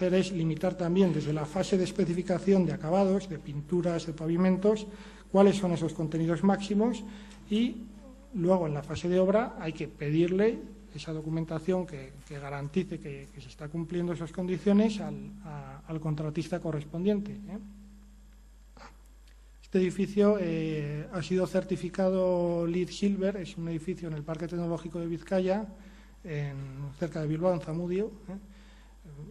hacer es limitar también desde la fase de especificación de acabados, de pinturas, de pavimentos, cuáles son esos contenidos máximos, y luego en la fase de obra hay que pedirle esa documentación que garantice que se está cumpliendo esas condiciones al contratista correspondiente. Este edificio ha sido certificado LEED Silver, es un edificio en el Parque Tecnológico de Vizcaya, cerca de Bilbao, en Zamudio.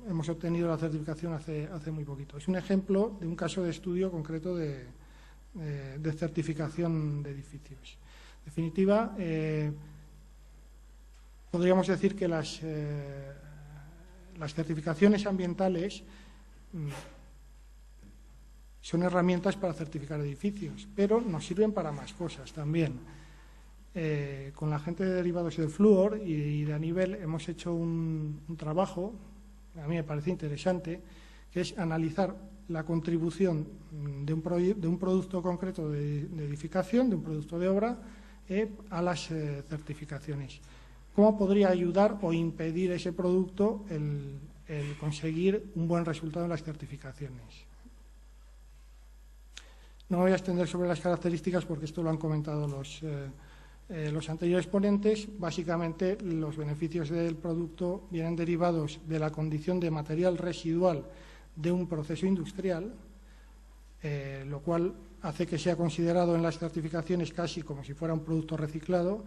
Hemos obtenido la certificación hace muy poquito. Es un ejemplo de un caso de estudio concreto de certificación de edificios. En definitiva, podríamos decir que las certificaciones ambientales son herramientas para certificar edificios, pero nos sirven para más cosas también. Con la gente de derivados del flúor y de Anivel hemos hecho un trabajo, a mí me parece interesante, que es analizar la contribución de un producto concreto de edificación, de un producto de obra, a las certificaciones. ¿Cómo podría ayudar o impedir ese producto el conseguir un buen resultado en las certificaciones? No me voy a extender sobre las características porque esto lo han comentado los anteriores ponentes. Básicamente, los beneficios del producto vienen derivados de la condición de material residual de un proceso industrial, lo cual hace que sea considerado en las certificaciones casi como si fuera un producto reciclado.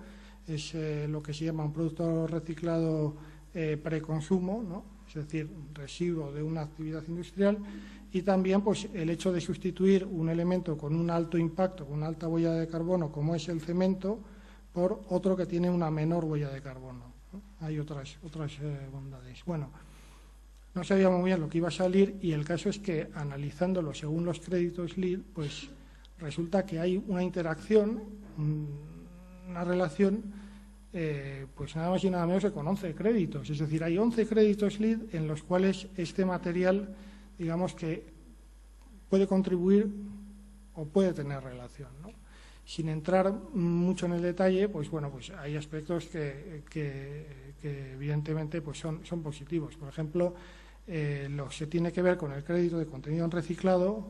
Es lo que se llama un producto reciclado preconsumo, ¿no? Es decir, residuo de una actividad industrial. Y también pues, el hecho de sustituir un elemento con un alto impacto, con una alta huella de carbono, como es el cemento, por otro que tiene una menor huella de carbono, ¿no? Hay otras bondades. Bueno, no sabíamos muy bien lo que iba a salir, y el caso es que, analizándolo según los créditos LEED, pues resulta que hay una interacción, una relación, pues nada más y nada menos que con 11 créditos. Es decir, hay 11 créditos LEED en los cuales este material, digamos que puede contribuir o puede tener relación, ¿no? Sin entrar mucho en el detalle, pues bueno, pues hay aspectos que evidentemente pues son positivos. Por ejemplo, lo que se tiene que ver con el crédito de contenido en reciclado,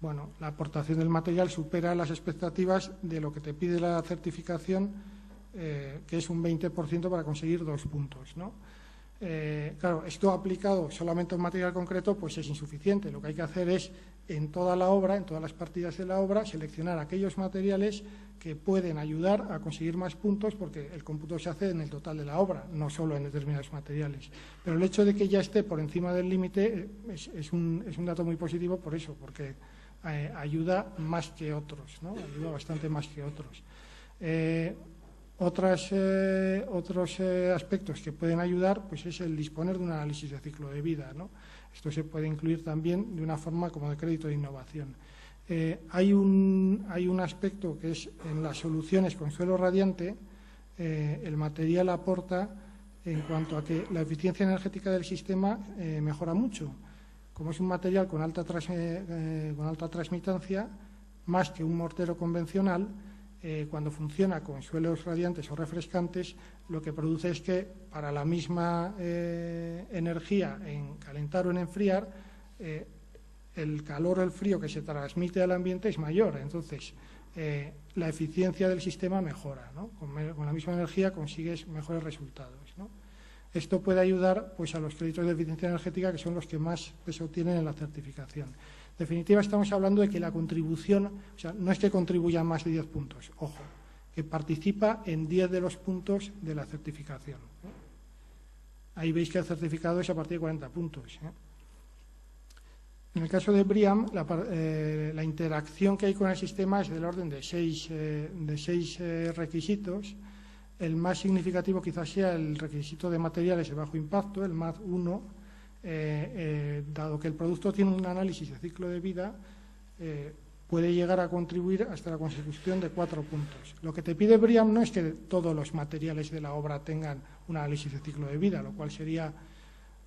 bueno, la aportación del material supera las expectativas de lo que te pide la certificación, que es un 20% para conseguir 2 puntos, ¿no? Claro, esto aplicado solamente a un material concreto pues es insuficiente. Lo que hay que hacer es, en toda la obra, en todas las partidas de la obra, seleccionar aquellos materiales que pueden ayudar a conseguir más puntos, porque el cómputo se hace en el total de la obra, no solo en determinados materiales. Pero el hecho de que ya esté por encima del límite es un dato muy positivo por eso, porque ayuda más que otros, ¿no? Ayuda bastante más que otros. Otros aspectos que pueden ayudar pues es el disponer de un análisis de ciclo de vida, ¿no? Esto se puede incluir también de una forma como de crédito de innovación. Hay un aspecto que es en las soluciones con suelo radiante, el material aporta en cuanto a que la eficiencia energética del sistema mejora mucho. Como es un material con alta transmitancia, más que un mortero convencional, cuando funciona con suelos radiantes o refrescantes, lo que produce es que para la misma energía en calentar o en enfriar, el calor o el frío que se transmite al ambiente es mayor. Entonces, la eficiencia del sistema mejora, ¿no? Con la misma energía consigues mejores resultados, ¿no? Esto puede ayudar pues, a los créditos de eficiencia energética, que son los que más peso tienen en la certificación. En definitiva, estamos hablando de que la contribución, o sea, no es que contribuya más de 10 puntos, ojo, que participa en 10 de los puntos de la certificación, ¿no? Ahí veis que el certificado es a partir de 40 puntos, ¿eh? En el caso de BREEAM, la interacción que hay con el sistema es del orden de 6 requisitos. El más significativo quizás sea el requisito de materiales de bajo impacto, el MAD 1, dado que el producto tiene un análisis de ciclo de vida, puede llegar a contribuir hasta la consecución de 4 puntos. Lo que te pide BREEAM no es que todos los materiales de la obra tengan un análisis de ciclo de vida, lo cual sería,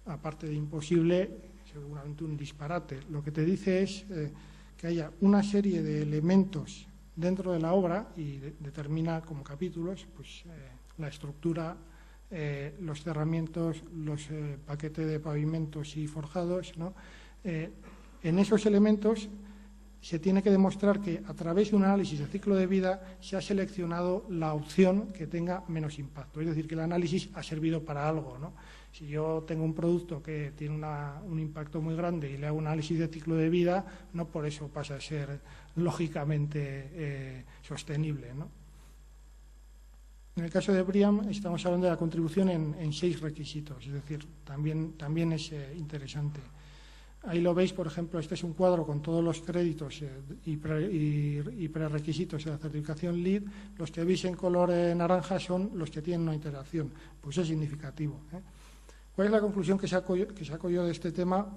aparte de imposible, seguramente un disparate. Lo que te dice es que haya una serie de elementos dentro de la obra y determina como capítulos pues, la estructura los cerramientos, los paquetes de pavimentos y forjados, ¿no? En esos elementos se tiene que demostrar que a través de un análisis de ciclo de vida se ha seleccionado la opción que tenga menos impacto. Es decir, que el análisis ha servido para algo, ¿no? Si yo tengo un producto que tiene un impacto muy grande y le hago un análisis de ciclo de vida, no por eso pasa a ser lógicamente sostenible, ¿no? En el caso de BRIAM estamos hablando de la contribución en 6 requisitos, es decir, también es interesante. Ahí lo veis, por ejemplo, este es un cuadro con todos los créditos y prerequisitos de la certificación LEED. Los que veis en color naranja son los que tienen una interacción. Pues es significativo, ¿eh? ¿Cuál es la conclusión que saco yo de este tema,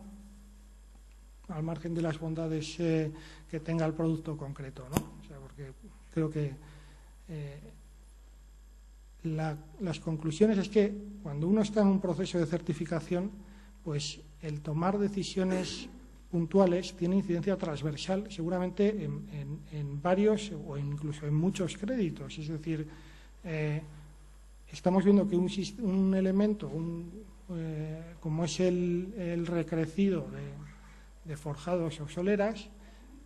al margen de las bondades que tenga el producto concreto, ¿no? O sea, porque creo que las conclusiones es que cuando uno está en un proceso de certificación, pues el tomar decisiones puntuales tiene incidencia transversal seguramente en varios o incluso en muchos créditos. Es decir, estamos viendo que un elemento como es el recrecido de forjados o soleras,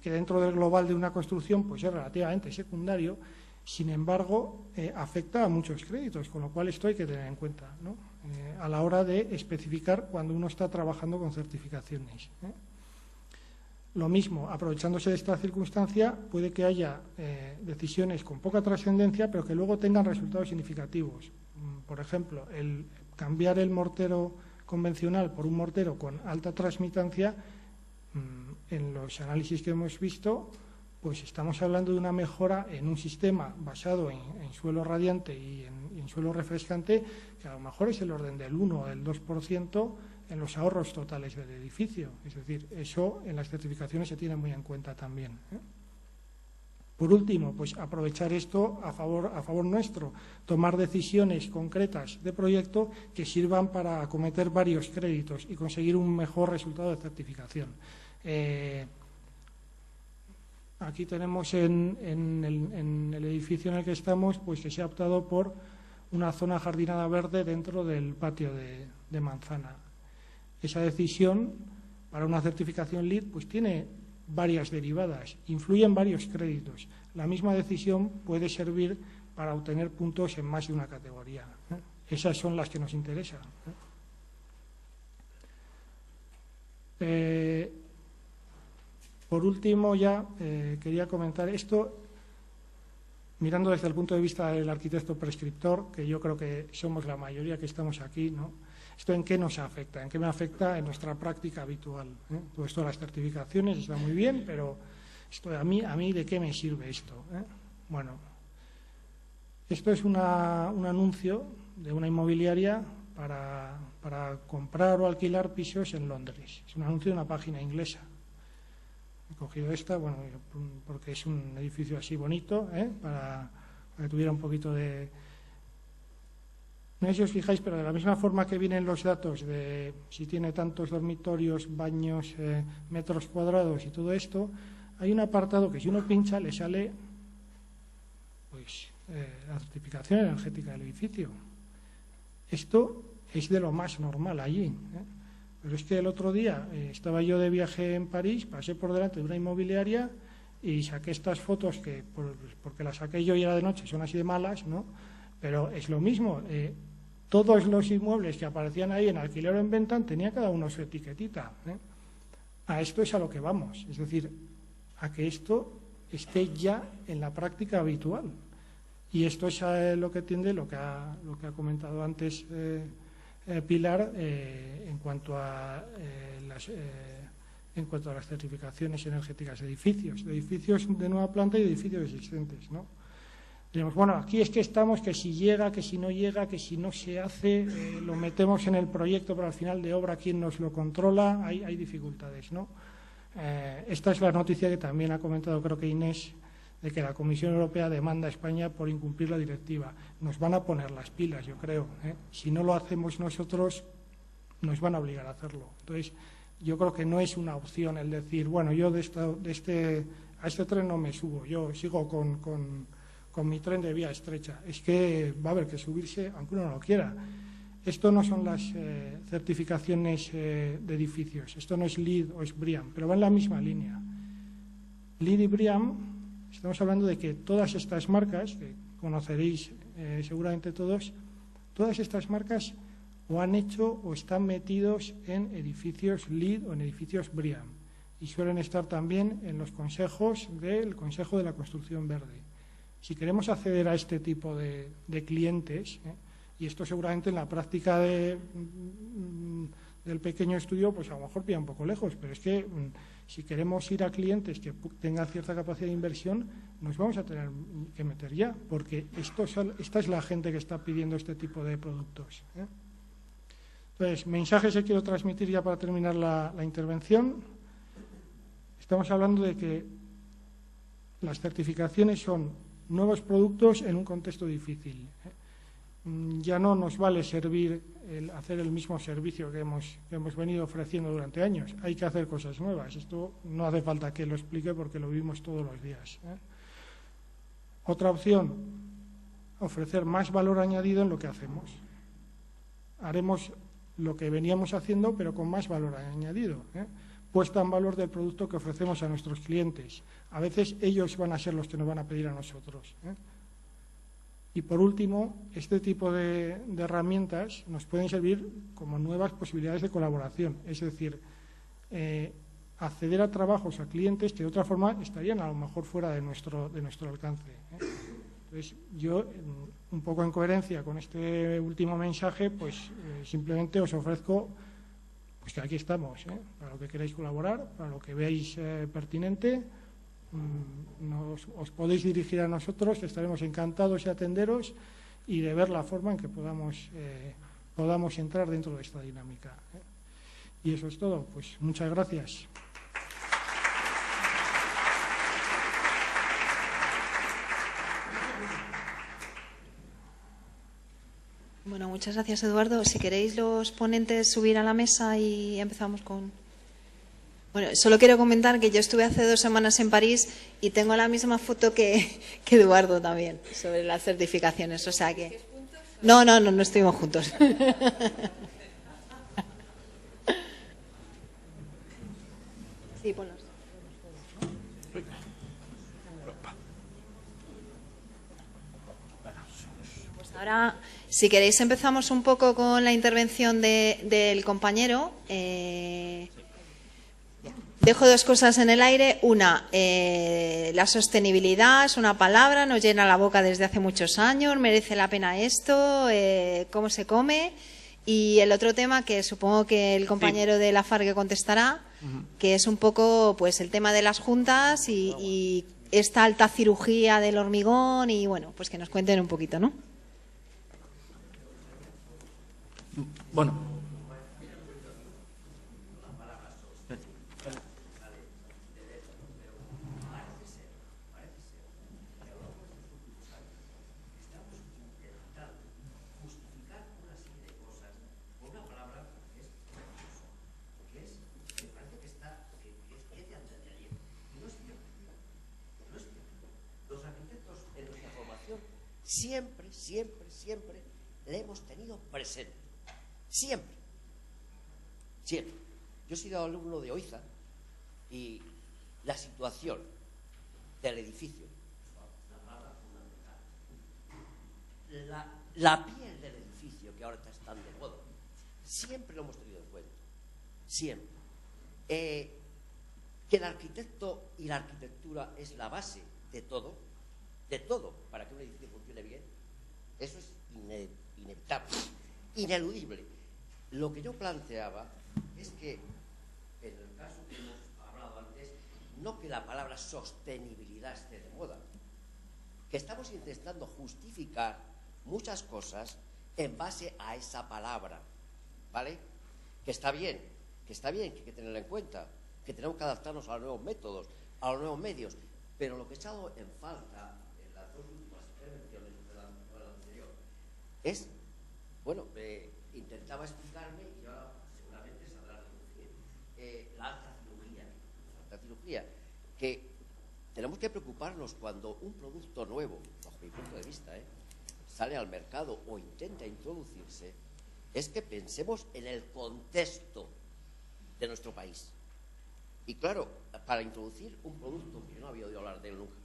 que dentro del global de una construcción pues es relativamente secundario, sin embargo afecta a muchos créditos, con lo cual esto hay que tener en cuenta, ¿no? A la hora de especificar cuando uno está trabajando con certificaciones, ¿eh? Lo mismo, aprovechándose de esta circunstancia, puede que haya decisiones con poca trascendencia, pero que luego tengan resultados significativos. Por ejemplo, el cambiar el mortero convencional por un mortero con alta transmitancia, en los análisis que hemos visto, pues estamos hablando de una mejora en un sistema basado en suelo radiante y en suelo refrescante, que a lo mejor es el orden del 1 o del 2% en los ahorros totales del edificio. Es decir, eso en las certificaciones se tiene muy en cuenta también, ¿eh? Por último, pues aprovechar esto a favor nuestro, tomar decisiones concretas de proyecto que sirvan para acometer varios créditos y conseguir un mejor resultado de certificación. Aquí tenemos en el edificio en el que estamos, pues que se ha optado por una zona jardinada verde dentro del patio de manzana. Esa decisión para una certificación LEED pues tiene varias derivadas, influyen varios créditos. La misma decisión puede servir para obtener puntos en más de una categoría, ¿eh? Esas son las que nos interesan, ¿eh? Por último, ya quería comentar esto, mirando desde el punto de vista del arquitecto prescriptor, que yo creo que somos la mayoría que estamos aquí, ¿no? ¿Esto en qué nos afecta? ¿En qué me afecta en nuestra práctica habitual, ¿eh? Todo esto de las certificaciones está muy bien, pero esto a mí ¿de qué me sirve esto, eh? Bueno, esto es un anuncio de una inmobiliaria para comprar o alquilar pisos en Londres. Es un anuncio de una página inglesa. He cogido esta, bueno, porque es un edificio así bonito, ¿eh? Para que tuviera un poquito de... No sé si os fijáis, pero de la misma forma que vienen los datos de si tiene tantos dormitorios, baños, metros cuadrados y todo esto, hay un apartado que si uno pincha le sale pues la certificación energética del edificio. Esto es de lo más normal allí, ¿eh? Pero es que el otro día estaba yo de viaje en París, pasé por delante de una inmobiliaria y saqué estas fotos que, porque las saqué yo y era de noche, son así de malas, ¿no? Pero es lo mismo, todos los inmuebles que aparecían ahí en alquiler o en venta tenía cada uno su etiquetita, ¿eh? A esto es a lo que vamos, es decir, a que esto esté ya en la práctica habitual. Y esto es lo que tiende, lo que ha comentado antes Pilar, en cuanto a las certificaciones energéticas de edificios de nueva planta y de edificios existentes, ¿no? Digamos, bueno, aquí es que estamos, que si llega, que si no llega, que si no se hace, lo metemos en el proyecto, pero al final de obra, ¿quién nos lo controla? Hay dificultades, ¿no? Esta es la noticia que también ha comentado, creo que Inés, de que la Comisión Europea demanda a España por incumplir la directiva. Nos van a poner las pilas, yo creo, ¿eh? Si no lo hacemos nosotros, nos van a obligar a hacerlo. Entonces, yo creo que no es una opción el decir, bueno, yo a este tren no me subo, yo sigo con con mi tren de vía estrecha. Es que va a haber que subirse aunque uno no lo quiera. Esto no son las certificaciones de edificios, esto no es LEED o es BREEAM, pero va en la misma línea. LEED y BREEAM, estamos hablando de que todas estas marcas, que conoceréis seguramente todos, todas estas marcas o han hecho o están metidos en edificios LEED o en edificios BREEAM y suelen estar también en los consejos del Consejo de la Construcción Verde. Si queremos acceder a este tipo de clientes, y esto seguramente en la práctica del pequeño estudio, pues a lo mejor pilla un poco lejos, pero es que si queremos ir a clientes que tengan cierta capacidad de inversión, nos vamos a tener que meter ya, porque esta es la gente que está pidiendo este tipo de productos. Entonces, mensajes que quiero transmitir ya para terminar la intervención. Estamos hablando de que las certificaciones son nuevos productos en un contexto difícil. Ya no nos vale servir hacer el mismo servicio que hemos venido ofreciendo durante años. Hay que hacer cosas nuevas. Esto no hace falta que lo explique porque lo vivimos todos los días. Otra opción, ofrecer más valor añadido en lo que hacemos. Haremos lo que veníamos haciendo, pero con más valor añadido. Puesta en valor del producto que ofrecemos a nuestros clientes. A veces ellos van a ser los que nos van a pedir a nosotros. Y por último, este tipo de herramientas nos pueden servir como nuevas posibilidades de colaboración, es decir, acceder a trabajos, a clientes que de otra forma estarían a lo mejor fuera de nuestro alcance. Entonces, yo, un poco en coherencia con este último mensaje, pues simplemente os ofrezco pues que aquí estamos, para lo que queráis colaborar, para lo que veáis pertinente. Os podéis dirigir a nosotros, estaremos encantados de atenderos y de ver la forma en que podamos entrar dentro de esta dinámica. Y eso es todo, pues muchas gracias. Bueno, muchas gracias, Eduardo. Si queréis los ponentes subir a la mesa y empezamos con... Bueno, solo quiero comentar que yo estuve hace 2 semanas en París y tengo la misma foto que Eduardo también, sobre las certificaciones. O sea que... No estuvimos juntos. Sí, ponlos. Pues ahora, si queréis, empezamos un poco con la intervención del compañero. Dejo 2 cosas en el aire. Una, la sostenibilidad es una palabra, nos llena la boca desde hace muchos años, merece la pena esto, cómo se come. Y el otro tema, que supongo que el compañero de la FARC contestará, que es un poco pues el tema de las juntas y esta alta cirugía del hormigón y bueno, pues que nos cuenten un poquito, ¿no? Bueno. Siempre le hemos tenido presente. Siempre. Yo he sido alumno de OIZA y la situación del edificio, la piel del edificio que ahora está tan de moda, siempre lo hemos tenido en cuenta. Siempre. Que el arquitecto y la arquitectura es la base de todo, para que un edificio funcione bien. Eso es inevitable, ineludible. Lo que yo planteaba es que, en el caso que hemos hablado antes, no que la palabra sostenibilidad esté de moda, que estamos intentando justificar muchas cosas en base a esa palabra, ¿vale? Que está bien, que hay que tenerla en cuenta, que tenemos que adaptarnos a los nuevos métodos, a los nuevos medios, pero lo que he echado en falta en las 2 últimas intervenciones de la anterior es, intentaba explicarme y ahora seguramente sabrá reducir la alta cirugía, que tenemos que preocuparnos cuando un producto nuevo, bajo mi punto de vista, sale al mercado o intenta introducirse, es que pensemos en el contexto de nuestro país. Y claro, para introducir un producto, que yo no había oído hablar de él nunca,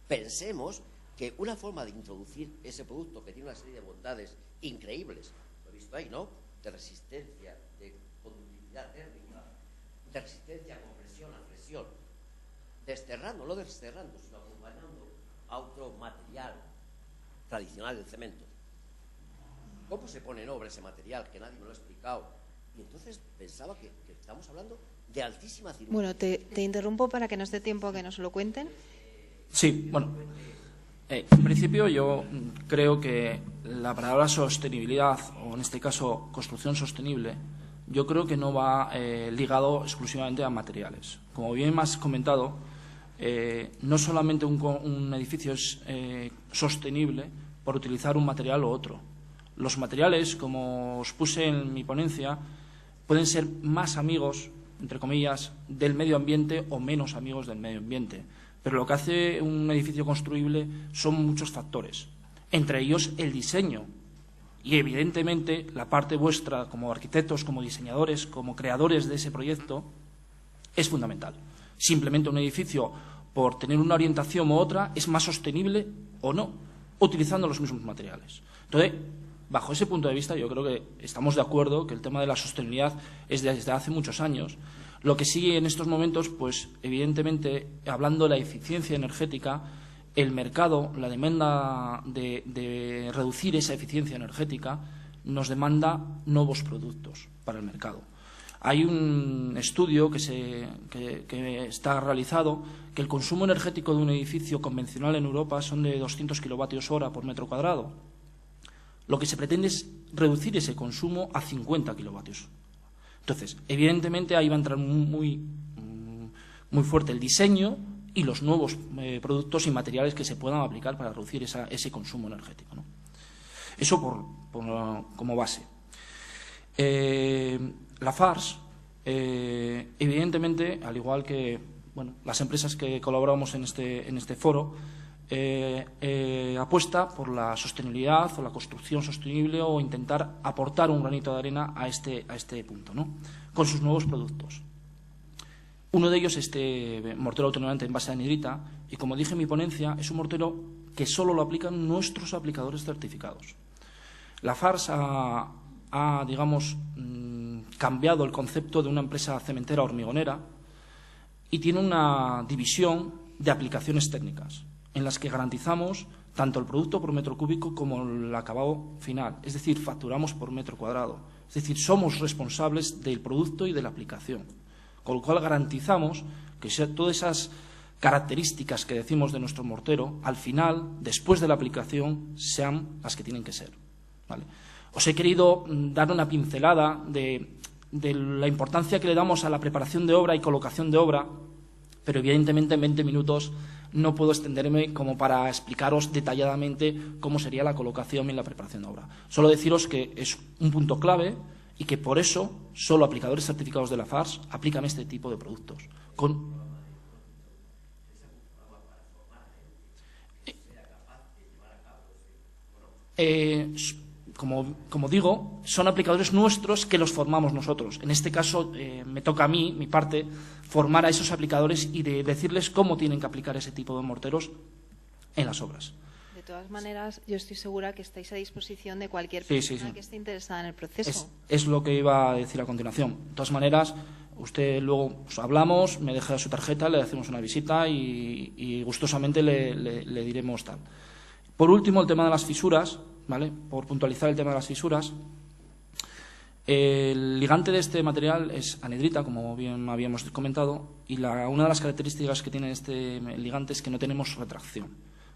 pensemos que una forma de introducir ese producto, que tiene una serie de bondades increíbles, lo he visto ahí, ¿no?, de resistencia, de conductividad térmica, de resistencia a compresión, a presión, desterrando, no desterrando, sino acompañando a otro material tradicional del cemento. ¿Cómo se pone en obra ese material? Que nadie me lo ha explicado. Y entonces pensaba que estamos hablando de altísima cirugía. Bueno, te interrumpo para que nos dé tiempo a que nos lo cuenten. Sí, bueno, en principio yo creo que la palabra sostenibilidad, o en este caso construcción sostenible, yo creo que no va ligado exclusivamente a materiales. Como bien me has comentado, no solamente un edificio es sostenible por utilizar un material u otro. Los materiales, como os puse en mi ponencia, pueden ser más amigos, entre comillas, del medio ambiente o menos amigos del medio ambiente. Pero lo que hace un edificio construible son muchos factores, entre ellos el diseño. Y, evidentemente, la parte vuestra como arquitectos, como diseñadores, como creadores de ese proyecto, es fundamental. Simplemente un edificio, por tener una orientación u otra, es más sostenible o no, utilizando los mismos materiales. Entonces, bajo ese punto de vista, yo creo que estamos de acuerdo que el tema de la sostenibilidad es desde hace muchos años. Lo que sigue en estos momentos, pues, evidentemente, hablando de la eficiencia energética, el mercado, la demanda de reducir esa eficiencia energética, nos demanda nuevos productos para el mercado. Hay un estudio que está realizado que el consumo energético de un edificio convencional en Europa son de 200 kilovatios hora por metro cuadrado. Lo que se pretende es reducir ese consumo a 50 kilovatios. Entonces, evidentemente, ahí va a entrar muy fuerte el diseño y los nuevos productos y materiales que se puedan aplicar para reducir ese consumo energético, ¿no? Eso como base. La FARS, evidentemente, al igual que las empresas que colaboramos en este foro, apuesta por la sostenibilidad o la construcción sostenible o intentar aportar un granito de arena a este punto, ¿no?, con sus nuevos productos. Uno de ellos es este mortero autonomante en base de anhidrita y, como dije en mi ponencia, es un mortero que solo lo aplican nuestros aplicadores certificados. La FARS ha digamos, cambiado el concepto de una empresa cementera hormigonera y tiene una división de aplicaciones técnicas en las que garantizamos tanto el producto por metro cúbico como el acabado final, es decir, facturamos por metro cuadrado, es decir, somos responsables del producto y de la aplicación, con lo cual garantizamos que todas esas características que decimos de nuestro mortero, al final, después de la aplicación, sean las que tienen que ser, ¿vale? Os he querido dar una pincelada de la importancia que le damos a la preparación de obra y colocación de obra, pero evidentemente en 20 minutos no puedo extenderme como para explicaros detalladamente cómo sería la colocación y la preparación de obra. Solo deciros que es un punto clave y que por eso solo aplicadores certificados de la FARS aplican este tipo de productos. Como digo, son aplicadores nuestros que los formamos nosotros. En este caso, me toca a mí, mi parte, formar a esos aplicadores y decirles cómo tienen que aplicar ese tipo de morteros en las obras. De todas maneras, yo estoy segura que estáis a disposición de cualquier persona que esté interesada en el proceso. Es lo que iba a decir a continuación. De todas maneras, usted luego hablamos, me deja su tarjeta, le hacemos una visita y gustosamente le diremos tal. Por último, el tema de las fisuras, ¿vale? Por puntualizar el tema de las fisuras, el ligante de este material es anhidrita, como bien habíamos comentado, y una de las características que tiene este ligante es que no tenemos retracción,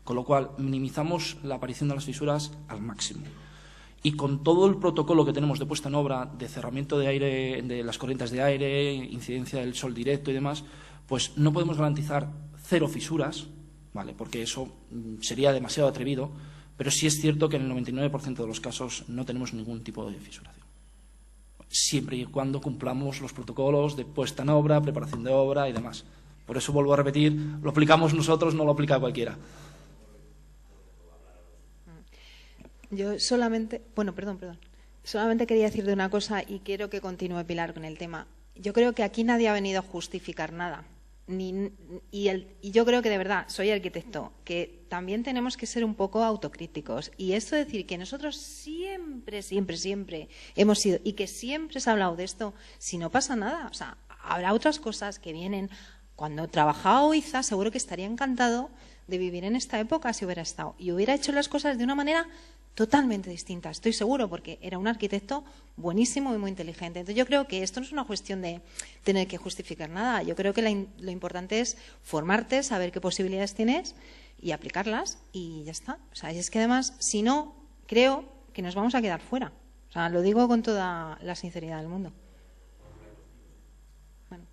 con lo cual minimizamos la aparición de las fisuras al máximo. Y con todo el protocolo que tenemos de puesta en obra, de cerramiento de aire, de las corrientes de aire, incidencia del sol directo y demás, pues no podemos garantizar 0 fisuras, ¿vale? Porque eso sería demasiado atrevido, pero sí es cierto que en el 99% de los casos no tenemos ningún tipo de fisuración, siempre y cuando cumplamos los protocolos de puesta en obra, preparación de obra y demás, Por eso vuelvo a repetir, lo aplicamos nosotros, no lo aplica cualquiera. Yo solamente, perdón. Solamente quería decir de una cosa y quiero que continúe Pilar con el tema. Yo creo que aquí nadie ha venido a justificar nada. Y yo creo que de verdad, soy arquitecto, que también tenemos que ser un poco autocríticos. Y esto de decir que nosotros siempre hemos sido, y que siempre se ha hablado de esto, si no pasa nada, o sea, habrá otras cosas que vienen. Cuando trabajaba Oiza, seguro que estaría encantado de vivir en esta época si hubiera estado. Y hubiera hecho las cosas de una manera totalmente distinta, estoy seguro, porque era un arquitecto buenísimo y muy inteligente. Entonces yo creo que esto no es una cuestión de tener que justificar nada. Yo creo que lo importante es formarte, saber qué posibilidades tienes y aplicarlas y ya está. O sea, y es que además, si no, creo que nos vamos a quedar fuera. O sea, lo digo con toda la sinceridad del mundo. Bueno.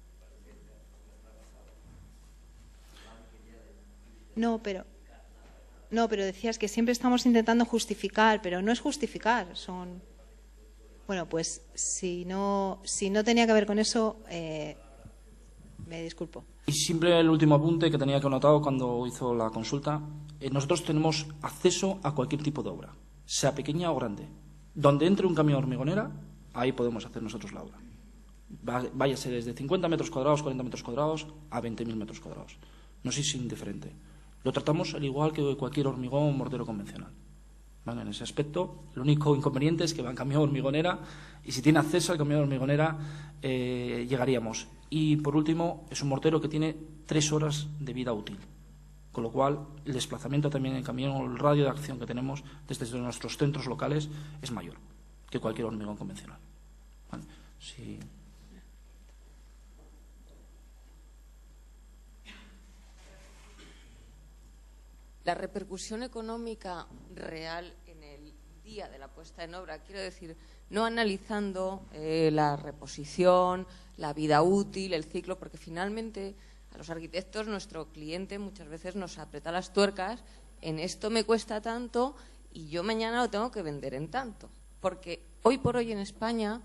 No, pero decías que siempre estamos intentando justificar, pero no es justificar, son... Bueno, pues si no tenía que ver con eso, me disculpo. Y siempre el último apunte que tenía que anotado cuando hizo la consulta, nosotros tenemos acceso a cualquier tipo de obra, sea pequeña o grande. Donde entre un camión hormigonera, ahí podemos hacer nosotros la obra. Váyase desde 50 metros cuadrados, 40 metros cuadrados, a 20.000 metros cuadrados. No es indiferente. Lo tratamos al igual que cualquier hormigón o mortero convencional. ¿Vale? En ese aspecto, lo único inconveniente es que va en camión hormigonera y si tiene acceso al camión hormigonera llegaríamos. Y por último, es un mortero que tiene 3 horas de vida útil. Con lo cual, el desplazamiento también en camión o el radio de acción que tenemos desde nuestros centros locales es mayor que cualquier hormigón convencional. ¿Vale? Sí. La repercusión económica real en el día de la puesta en obra, quiero decir, no analizando la reposición, la vida útil, el ciclo, porque finalmente a los arquitectos nuestro cliente muchas veces nos aprieta las tuercas en esto me cuesta tanto y yo mañana lo tengo que vender en tanto. Porque hoy por hoy en España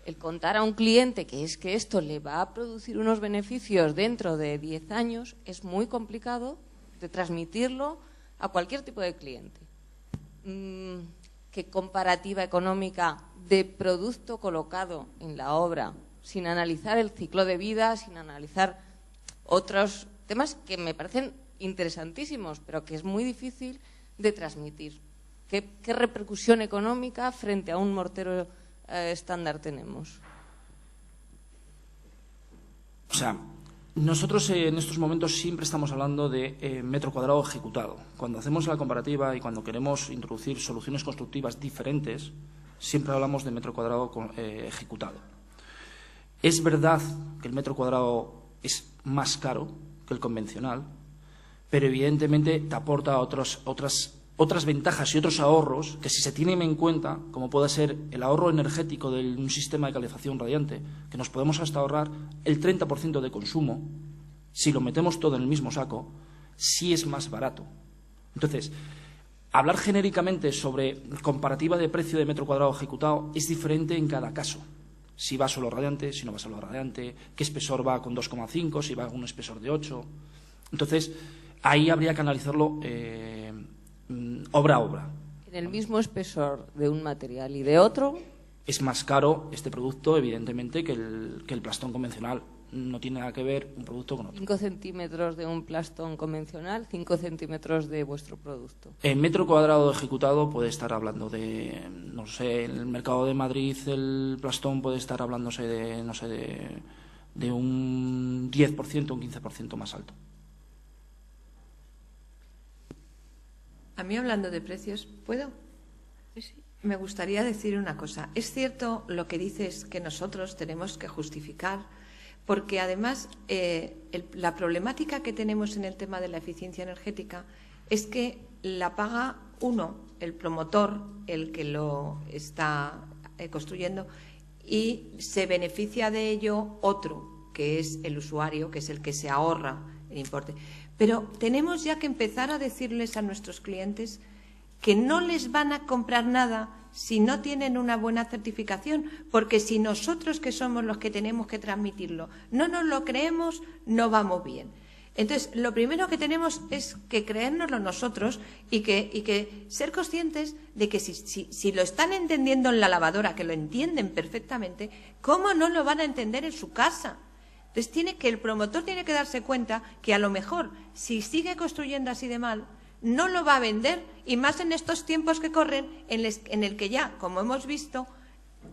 el contar a un cliente que es que esto le va a producir unos beneficios dentro de 10 años es muy complicado de transmitirlo a cualquier tipo de cliente. ¿Qué comparativa económica de producto colocado en la obra sin analizar el ciclo de vida, sin analizar otros temas que me parecen interesantísimos, pero que es muy difícil de transmitir? ¿Qué repercusión económica frente a un mortero estándar tenemos? O sea, nosotros en estos momentos siempre estamos hablando de metro cuadrado ejecutado. Cuando hacemos la comparativa y cuando queremos introducir soluciones constructivas diferentes, siempre hablamos de metro cuadrado ejecutado. Es verdad que el metro cuadrado es más caro que el convencional, pero evidentemente te aporta otras ventajas y otros ahorros que si se tienen en cuenta, como puede ser el ahorro energético de un sistema de calefacción radiante, que nos podemos hasta ahorrar el 30% de consumo, si lo metemos todo en el mismo saco, sí es más barato. Entonces, hablar genéricamente sobre comparativa de precio de metro cuadrado ejecutado es diferente en cada caso. Si va solo radiante, si no va solo radiante, qué espesor va con 2,5, si va con un espesor de 8. Entonces, ahí habría que analizarlo obra a obra. En el mismo espesor de un material y de otro. Es más caro este producto, evidentemente, que el plastón convencional. No tiene nada que ver un producto con otro. 5 centímetros de un plastón convencional, 5 centímetros de vuestro producto. En metro cuadrado ejecutado puede estar hablando de, no sé, en el mercado de Madrid el plastón puede estar hablándose de, no sé, de un 10%, un 15% más alto. A mí, hablando de precios, ¿puedo? Sí. Me gustaría decir una cosa. Es cierto lo que dices, que nosotros tenemos que justificar, porque además la problemática que tenemos en el tema de la eficiencia energética es que la paga uno, el promotor, el que lo está construyendo, y se beneficia de ello otro, que es el usuario, que es el que se ahorra el importe. Pero tenemos ya que empezar a decirles a nuestros clientes que no les van a comprar nada si no tienen una buena certificación, porque si nosotros, que somos los que tenemos que transmitirlo, no nos lo creemos, no vamos bien. Entonces, lo primero que tenemos es que creérnoslo nosotros y que ser conscientes de que si lo están entendiendo en la lavadora, que lo entienden perfectamente, ¿cómo no lo van a entender en su casa? Entonces, el promotor tiene que darse cuenta que a lo mejor, si sigue construyendo así de mal, no lo va a vender, y más en estos tiempos que corren, en el que ya, como hemos visto,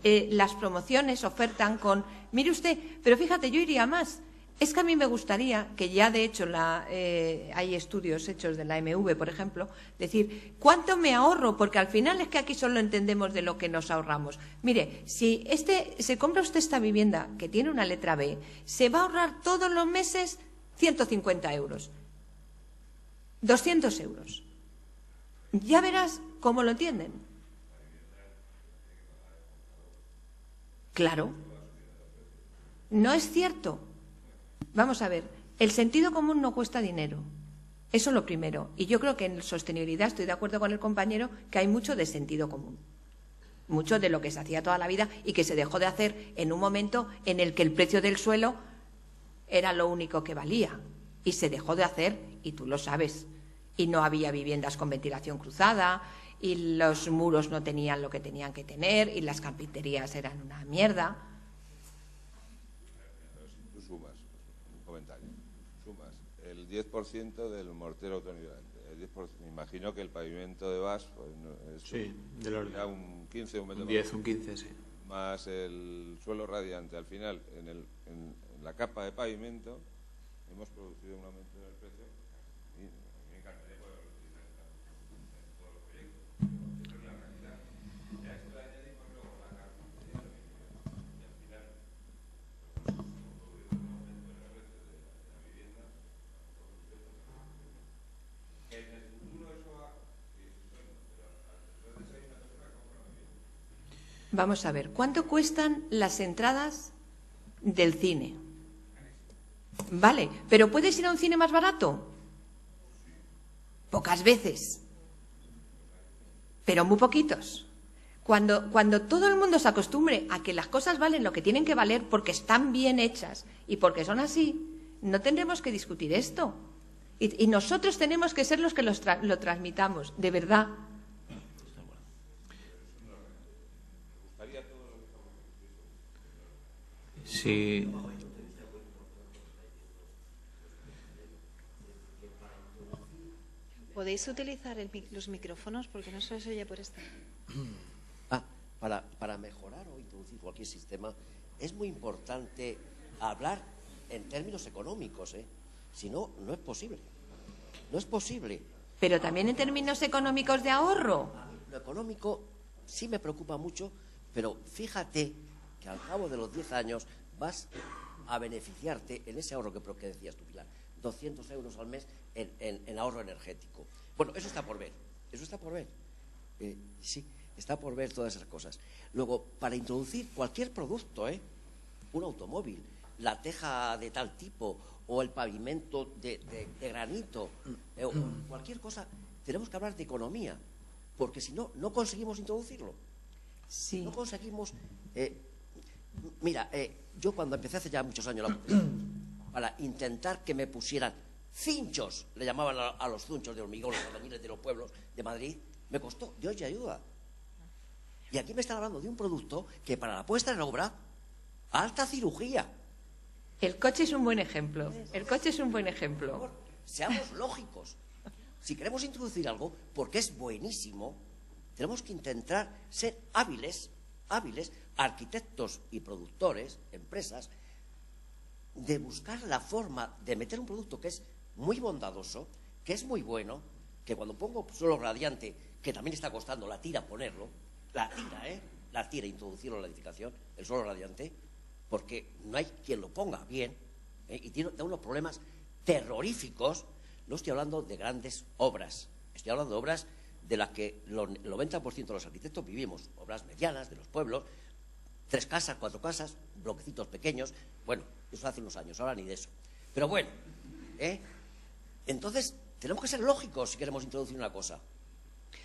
las promociones ofertan con, mire usted, pero fíjate, yo iría más. Es que a mí me gustaría, que ya de hecho hay estudios hechos de la MV, por ejemplo, decir, ¿cuánto me ahorro? Porque al final es que aquí solo entendemos de lo que nos ahorramos. Mire, si se compra usted esta vivienda, que tiene una letra B, se va a ahorrar todos los meses 150 euros. 200 euros. Ya verás cómo lo entienden. Claro. No es cierto. Vamos a ver, el sentido común no cuesta dinero. Eso es lo primero. Y yo creo que en sostenibilidad estoy de acuerdo con el compañero que hay mucho de sentido común. Mucho de lo que se hacía toda la vida y que se dejó de hacer en un momento en el que el precio del suelo era lo único que valía. Y se dejó de hacer, y tú lo sabes. Y no había viviendas con ventilación cruzada, y los muros no tenían lo que tenían que tener, y las carpinterías eran una mierda. Tú sumas, un comentario, sumas el 10% del mortero autonivelante. Me imagino que el pavimento de VAS pues, sí, del orden. Un 15, un 10, un 15, sí. Más el suelo radiante. Al final, en la capa de pavimento, hemos producido un aumento del precio. Y me encantaría poder utilizar en todos los proyectos. Pero la realidad, ya esto le añadimos luego la carpintería y al final, hemos producido un aumento de la red de la vivienda. En el futuro eso va. Vamos a ver, ¿cuánto cuestan las entradas del cine? Vale, pero ¿puedes ir a un cine más barato? Pocas veces, pero muy poquitos. Cuando todo el mundo se acostumbre a que las cosas valen lo que tienen que valer porque están bien hechas y porque son así, no tendremos que discutir esto. Y nosotros tenemos que ser los que lo transmitamos, de verdad. Sí. ¿Podéis utilizar los micrófonos? Porque no se os oye por esta. Para mejorar o introducir cualquier sistema es muy importante hablar en términos económicos, ¿eh? Si no, no es posible. No es posible. Pero también en términos económicos de ahorro. Lo económico sí me preocupa mucho, pero fíjate que al cabo de los 10 años vas a beneficiarte en ese ahorro que decías tú, Pilar, 200 euros al mes en ahorro energético. Bueno, eso está por ver, eso está por ver. Sí, está por ver todas esas cosas. Luego, para introducir cualquier producto, un automóvil, la teja de tal tipo o el pavimento de granito, o cualquier cosa, tenemos que hablar de economía, porque si no, no conseguimos introducirlo. Sí. No conseguimos... Mira, yo cuando empecé hace ya muchos años para intentar que me pusieran cinchos, le llamaban a los zunchos de hormigón, los albañiles de los pueblos de Madrid, me costó Dios y ayuda. Y aquí me están hablando de un producto que para la puesta en obra, alta cirugía. El coche es un buen ejemplo. El coche es un buen ejemplo. Por favor, seamos lógicos. Si queremos introducir algo, porque es buenísimo, tenemos que intentar ser hábiles, arquitectos y productores, empresas, de buscar la forma de meter un producto que es muy bondadoso, que es muy bueno, que cuando pongo suelo radiante, que también está costando la tira ponerlo, la tira introducirlo en la edificación, el suelo radiante, porque no hay quien lo ponga bien, y da unos problemas terroríficos. No estoy hablando de grandes obras, estoy hablando de obras de las que el 90% de los arquitectos vivimos, obras medianas de los pueblos, 3 casas, 4 casas, bloquecitos pequeños. Bueno, eso hace unos años, ahora ni de eso. Pero bueno, entonces tenemos que ser lógicos si queremos introducir una cosa.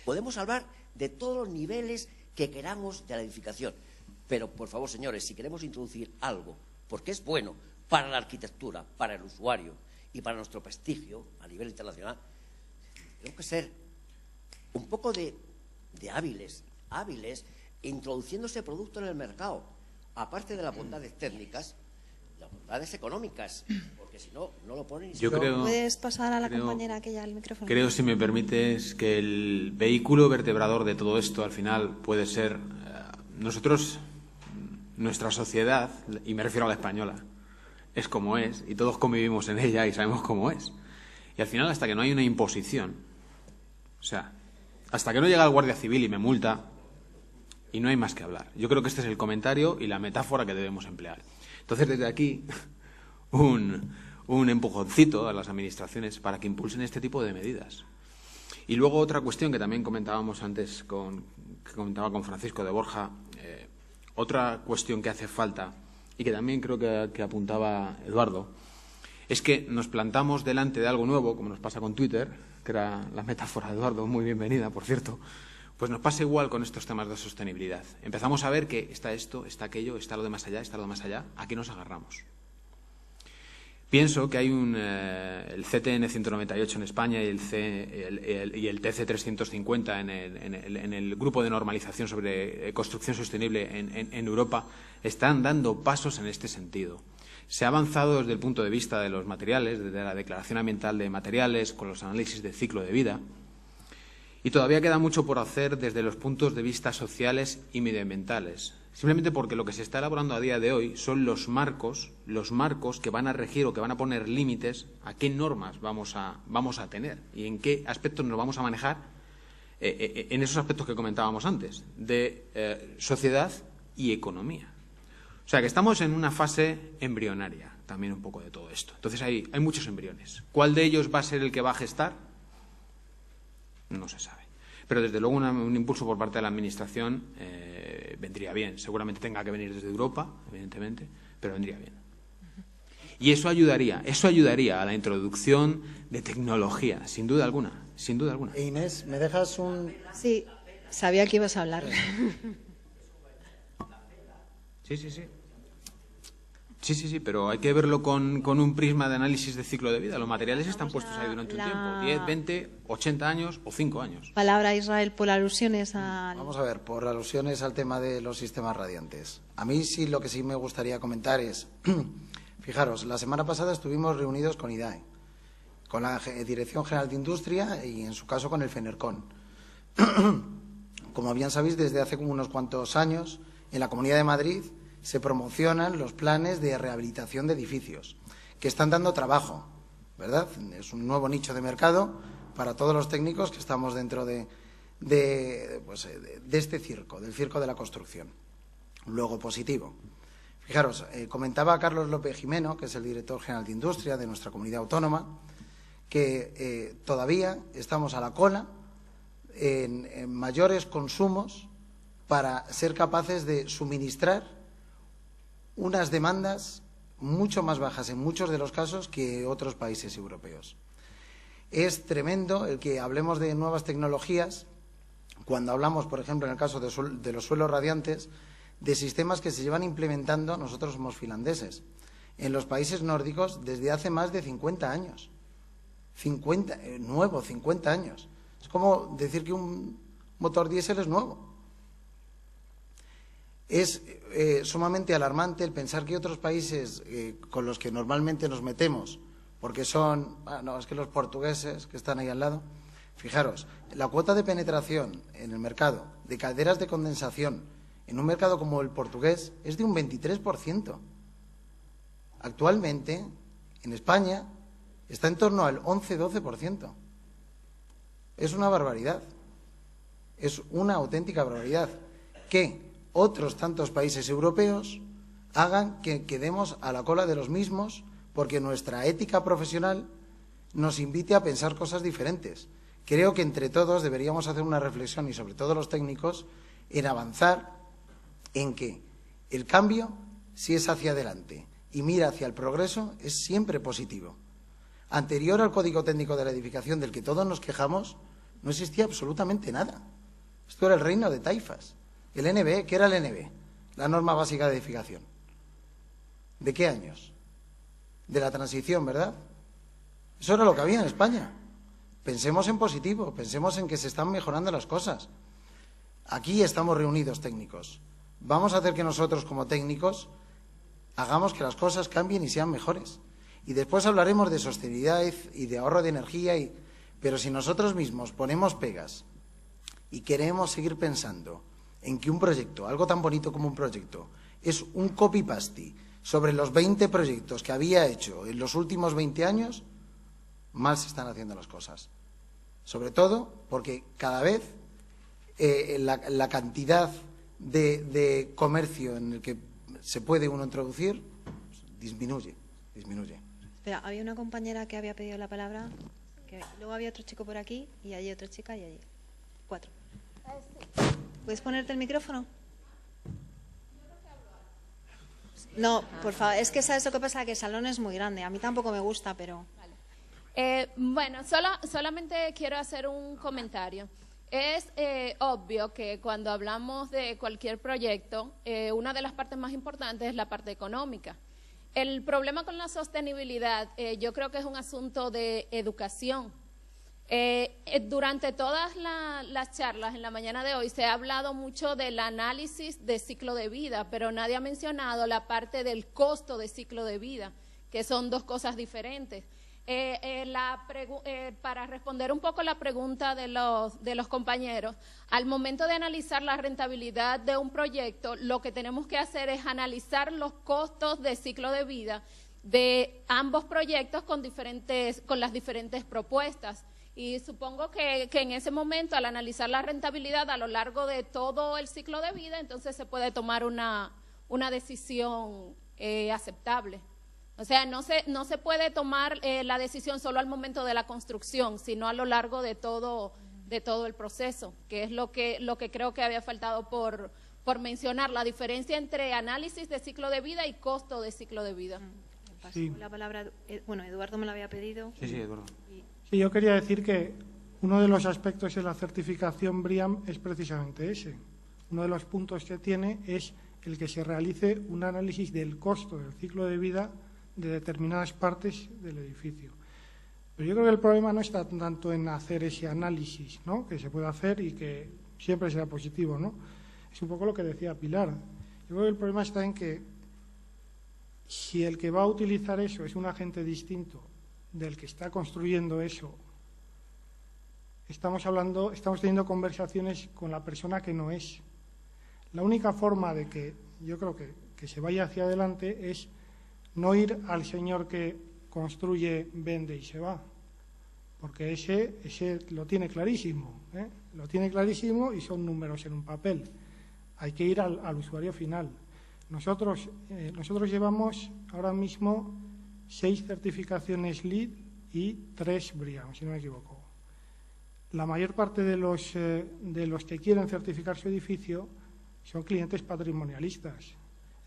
Podemos hablar de todos los niveles que queramos de la edificación. Pero, por favor, señores, si queremos introducir algo, porque es bueno para la arquitectura, para el usuario y para nuestro prestigio a nivel internacional, tenemos que ser un poco de hábiles, introduciendo ese producto en el mercado, aparte de las bondades técnicas, las bondades económicas, porque si no, no lo ponen. Yo creo, ¿Puedes pasar a la compañera aquella al micrófono? Creo, si me permites, que el vehículo vertebrador de todo esto al final puede ser nosotros, nuestra sociedad, y me refiero a la española, es como es, y todos convivimos en ella y sabemos cómo es. Y al final, hasta que no hay una imposición, o sea, hasta que no llega el Guardia Civil y me multa, y no hay más que hablar. Yo creo que este es el comentario y la metáfora que debemos emplear. Entonces, desde aquí, un empujoncito a las administraciones para que impulsen este tipo de medidas. Y luego otra cuestión que también comentábamos antes, que comentaba con Francisco de Borja, otra cuestión que hace falta y que también creo que apuntaba Eduardo, es que nos plantamos delante de algo nuevo, como nos pasa con Twitter, que era la metáfora de Eduardo, muy bienvenida, por cierto. Pues nos pasa igual con estos temas de sostenibilidad. Empezamos a ver que está esto, está aquello, está lo de más allá, está lo de más allá. ¿A qué nos agarramos? Pienso que hay el CTN 198 en España y el TC 350 en el grupo de normalización sobre construcción sostenible en Europa están dando pasos en este sentido. Se ha avanzado desde el punto de vista de los materiales, desde la declaración ambiental de materiales, con los análisis de ciclo de vida. Y todavía queda mucho por hacer desde los puntos de vista sociales y medioambientales, simplemente porque lo que se está elaborando a día de hoy son los marcos que van a regir o que van a poner límites a qué normas vamos a tener y en qué aspectos nos vamos a manejar en esos aspectos que comentábamos antes, de sociedad y economía. O sea, que estamos en una fase embrionaria también un poco de todo esto. Entonces hay muchos embriones. ¿Cuál de ellos va a ser el que va a gestar? No se sabe. Pero desde luego un impulso por parte de la Administración vendría bien. Seguramente tenga que venir desde Europa, evidentemente, pero vendría bien. Y eso ayudaría a la introducción de tecnología, sin duda alguna, sin duda alguna. Inés, ¿me dejas un...? Sí, sabía que ibas a hablar. Sí, pero hay que verlo con un prisma de análisis de ciclo de vida. Los materiales están puestos ahí durante un tiempo, 10, 20, 80 años o 5 años. Palabra a Israel por alusiones al... Vamos a ver, por alusiones al tema de los sistemas radiantes. A mí sí, lo que sí me gustaría comentar es, fijaros, la semana pasada estuvimos reunidos con IDAE, con la Dirección General de Industria y en su caso con el FENERCON. Como bien sabéis, desde hace como unos cuantos años en la Comunidad de Madrid se promocionan los planes de rehabilitación de edificios, que están dando trabajo, ¿verdad? Es un nuevo nicho de mercado para todos los técnicos que estamos dentro de este circo, del circo de la construcción. Luego, positivo. Fijaros, comentaba Carlos López Jimeno, que es el director general de Industria de nuestra comunidad autónoma, que todavía estamos a la cola en mayores consumos para ser capaces de suministrar unas demandas mucho más bajas en muchos de los casos que otros países europeos. Es tremendo el que hablemos de nuevas tecnologías cuando hablamos, por ejemplo, en el caso de los suelos radiantes, de sistemas que se llevan implementando, nosotros somos finlandeses, en los países nórdicos desde hace más de 50 años. 50 años. Es como decir que un motor diésel es nuevo. Es sumamente alarmante el pensar que otros países con los que normalmente nos metemos, porque son, es que los portugueses que están ahí al lado, fijaros, la cuota de penetración en el mercado de calderas de condensación en un mercado como el portugués es de un 23%. Actualmente, en España, está en torno al 11-12%. Es una barbaridad. Es una auténtica barbaridad. Que otros tantos países europeos hagan que quedemos a la cola de los mismos porque nuestra ética profesional nos invite a pensar cosas diferentes. Creo que entre todos deberíamos hacer una reflexión, y sobre todo los técnicos, en avanzar en que el cambio, si es hacia adelante y mira hacia el progreso, es siempre positivo. Anterior al Código Técnico de la Edificación, del que todos nos quejamos, no existía absolutamente nada. Esto era el reino de taifas. El NB, ¿qué era el NB? La norma básica de edificación. ¿De qué años? De la transición, ¿verdad? Eso era lo que había en España. Pensemos en positivo, pensemos en que se están mejorando las cosas. Aquí estamos reunidos técnicos. Vamos a hacer que nosotros, como técnicos, hagamos que las cosas cambien y sean mejores. Y después hablaremos de sostenibilidad y de ahorro de energía, pero si nosotros mismos ponemos pegas y queremos seguir pensando en que un proyecto, algo tan bonito como un proyecto, es un copy-paste sobre los 20 proyectos que había hecho en los últimos 20 años, mal se están haciendo las cosas. Sobre todo porque cada vez la cantidad de comercio en el que se puede uno introducir disminuye. Espera, había una compañera que había pedido la palabra, luego había otro chico por aquí y allí otra chica y allí. 4. ¿Puedes ponerte el micrófono? No, por favor, es que sabes lo que pasa, que el salón es muy grande. A mí tampoco me gusta, pero... Bueno, solamente quiero hacer un comentario. Es obvio que cuando hablamos de cualquier proyecto, una de las partes más importantes es la parte económica. El problema con la sostenibilidad, yo creo que es un asunto de educación. Durante todas las charlas en la mañana de hoy se ha hablado mucho del análisis de ciclo de vida, pero nadie ha mencionado la parte del costo de ciclo de vida, que son dos cosas diferentes. Para responder un poco la pregunta de los compañeros, al momento de analizar la rentabilidad de un proyecto, lo que tenemos que hacer es analizar los costos de ciclo de vida de ambos proyectos con las diferentes propuestas. Y supongo que en ese momento, al analizar la rentabilidad a lo largo de todo el ciclo de vida, entonces se puede tomar una decisión aceptable. O sea, no se puede tomar la decisión solo al momento de la construcción, sino a lo largo de todo el proceso, que es lo que creo que había faltado por mencionar, la diferencia entre análisis de ciclo de vida y costo de ciclo de vida. Sí. La palabra, bueno, Eduardo me la había pedido. Sí, Eduardo. Sí, yo quería decir que uno de los aspectos de la certificación BREEAM es precisamente ese. Uno de los puntos que tiene es el que se realice un análisis del costo del ciclo de vida de determinadas partes del edificio. Pero yo creo que el problema no está tanto en hacer ese análisis, ¿no?, que se puede hacer y que siempre será positivo, ¿no? Es un poco lo que decía Pilar. Yo creo que el problema está en que si el que va a utilizar eso es un agente distinto del que está construyendo eso, estamos teniendo conversaciones con la persona que no es. La única forma de que yo creo que se vaya hacia adelante es no ir al señor que construye, vende y se va, porque ese lo tiene clarísimo, lo tiene clarísimo y son números en un papel. Hay que ir al usuario final. Nosotros llevamos ahora mismo 6 certificaciones LEED y 3 BREEAM, si no me equivoco. La mayor parte de los que quieren certificar su edificio son clientes patrimonialistas.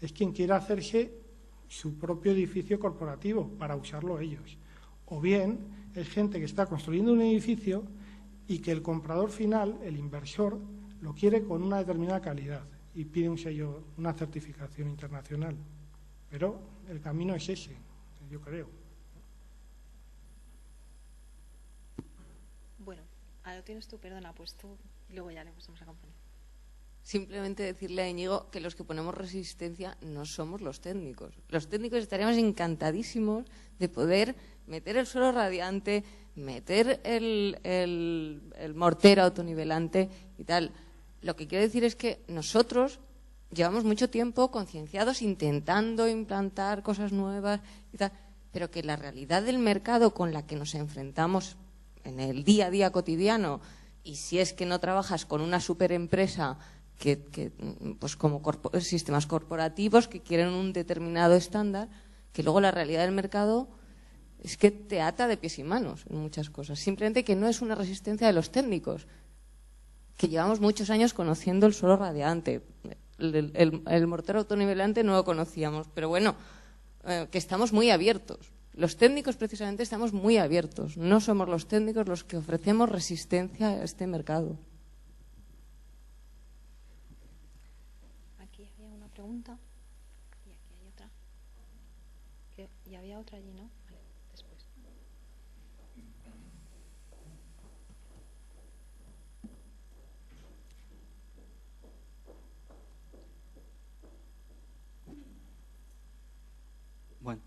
Es quien quiere hacerse su propio edificio corporativo para usarlo ellos. O bien es gente que está construyendo un edificio y que el comprador final, el inversor, lo quiere con una determinada calidad y pide un sello, una certificación internacional. Pero el camino es ese, yo creo. Bueno, ahora lo tienes tú, perdona, pues tú y luego ya le pasamos a compañía. Simplemente decirle a Íñigo que los que ponemos resistencia no somos los técnicos. Los técnicos estaríamos encantadísimos de poder meter el suelo radiante, meter el mortero autonivelante y tal. Lo que quiero decir es que nosotros llevamos mucho tiempo concienciados intentando implantar cosas nuevas y tal, pero que la realidad del mercado con la que nos enfrentamos en el día a día cotidiano, y si es que no trabajas con una superempresa pues como sistemas corporativos que quieren un determinado estándar, que luego la realidad del mercado es que te ata de pies y manos en muchas cosas. Simplemente que no es una resistencia de los técnicos, que llevamos muchos años conociendo el suelo radiante. El mortero autonivelante no lo conocíamos, pero bueno, que estamos muy abiertos. Los técnicos precisamente estamos muy abiertos. No somos los técnicos los que ofrecemos resistencia a este mercado. pregunta. Y aquí hay otra. Y había otra allí, ¿no? Vale, después. Bueno,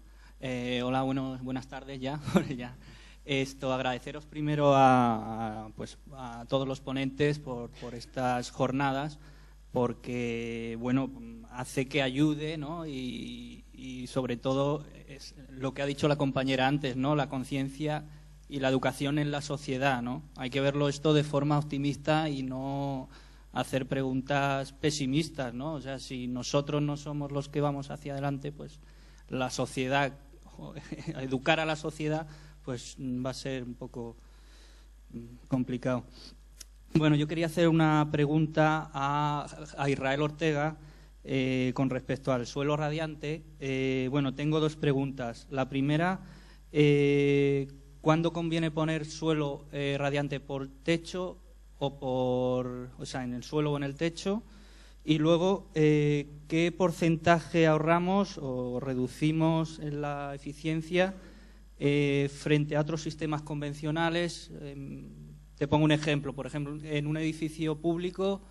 hola, buenas tardes ya. Ya. Agradeceros primero a todos los ponentes por estas jornadas, porque bueno, hace que ayude, ¿no? Y sobre todo es lo que ha dicho la compañera antes, ¿no? La conciencia y la educación en la sociedad, ¿no? Hay que verlo esto de forma optimista y no hacer preguntas pesimistas, ¿no? O sea, si nosotros no somos los que vamos hacia adelante, pues la sociedad, educar a la sociedad, pues va a ser un poco complicado. Bueno, yo quería hacer una pregunta a Israel Ortega con respecto al suelo radiante. Bueno, tengo dos preguntas. La primera, ¿cuándo conviene poner suelo radiante por techo o sea, en el suelo o en el techo? Y luego, ¿qué porcentaje ahorramos o reducimos en la eficiencia frente a otros sistemas convencionales? Te pongo un ejemplo. Por ejemplo, en un edificio público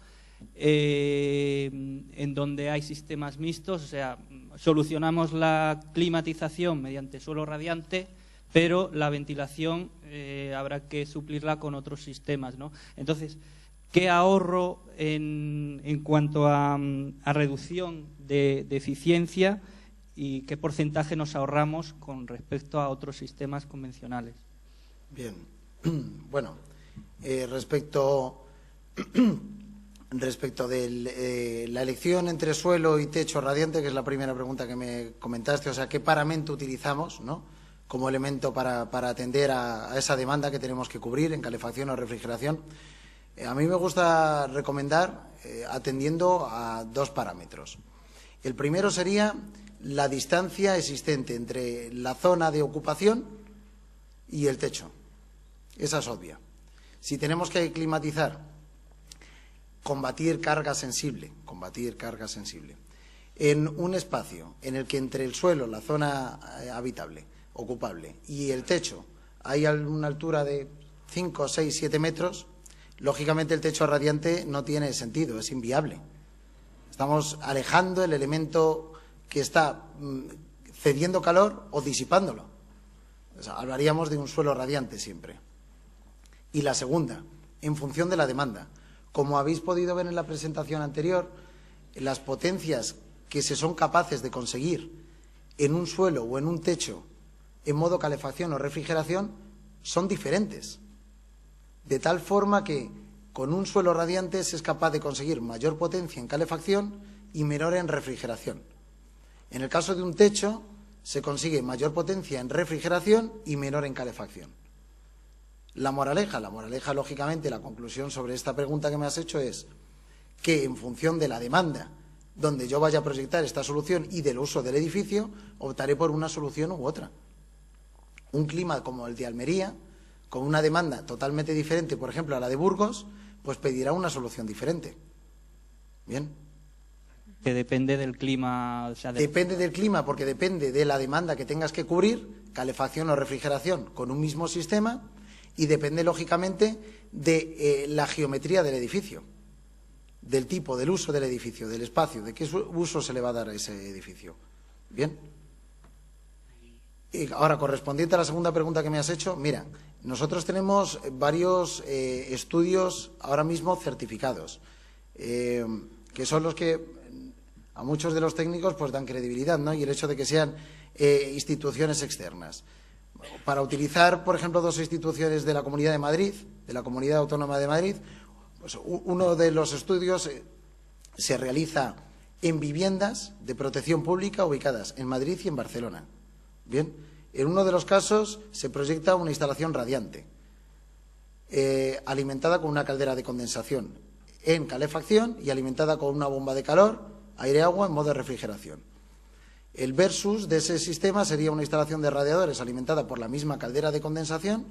en donde hay sistemas mixtos, o sea, solucionamos la climatización mediante suelo radiante, pero la ventilación habrá que suplirla con otros sistemas, ¿no? Entonces, ¿qué ahorro en cuanto a reducción de eficiencia y qué porcentaje nos ahorramos con respecto a otros sistemas convencionales? Bien. Bueno, respecto de la elección entre suelo y techo radiante, que es la primera pregunta que me comentaste, o sea, ¿qué paramento utilizamos, ¿no?, como elemento para atender a esa demanda que tenemos que cubrir en calefacción o refrigeración? A mí me gusta recomendar atendiendo a dos parámetros. El primero sería la distancia existente entre la zona de ocupación y el techo. Esa es obvia. Si tenemos que climatizar, combatir carga sensible en un espacio en el que entre el suelo, la zona habitable, ocupable, y el techo hay una altura de 5, 6, 7 metros, lógicamente el techo radiante no tiene sentido, es inviable. Estamos alejando el elemento que está cediendo calor o disipándolo. O sea, hablaríamos de un suelo radiante siempre. Y la segunda, en función de la demanda. Como habéis podido ver en la presentación anterior, las potencias que se son capaces de conseguir en un suelo o en un techo en modo calefacción o refrigeración son diferentes. De tal forma que con un suelo radiante se es capaz de conseguir mayor potencia en calefacción y menor en refrigeración. En el caso de un techo se consigue mayor potencia en refrigeración y menor en calefacción. La moraleja, lógicamente, la conclusión sobre esta pregunta que me has hecho es que en función de la demanda donde yo vaya a proyectar esta solución y del uso del edificio, optaré por una solución u otra. Un clima como el de Almería, con una demanda totalmente diferente, por ejemplo, a la de Burgos, pues pedirá una solución diferente. ¿Bien? Que depende del clima. O sea, Depende del clima, porque depende de la demanda que tengas que cubrir, calefacción o refrigeración, con un mismo sistema, y depende, lógicamente, de la geometría del edificio, del tipo, del uso del edificio, del espacio, de qué uso se le va a dar a ese edificio. ¿Bien? Y ahora, correspondiente a la segunda pregunta que me has hecho, mira, nosotros tenemos varios estudios ahora mismo certificados, que son los que a muchos de los técnicos pues dan credibilidad, ¿no? Y el hecho de que sean instituciones externas. Para utilizar, por ejemplo, dos instituciones de la Comunidad de Madrid, de la Comunidad Autónoma de Madrid, pues uno de los estudios se realiza en viviendas de protección pública ubicadas en Madrid y en Barcelona. Bien, en uno de los casos se proyecta una instalación radiante, alimentada con una caldera de condensación en calefacción y alimentada con una bomba de calor, aire-agua en modo de refrigeración. El versus de ese sistema sería una instalación de radiadores alimentada por la misma caldera de condensación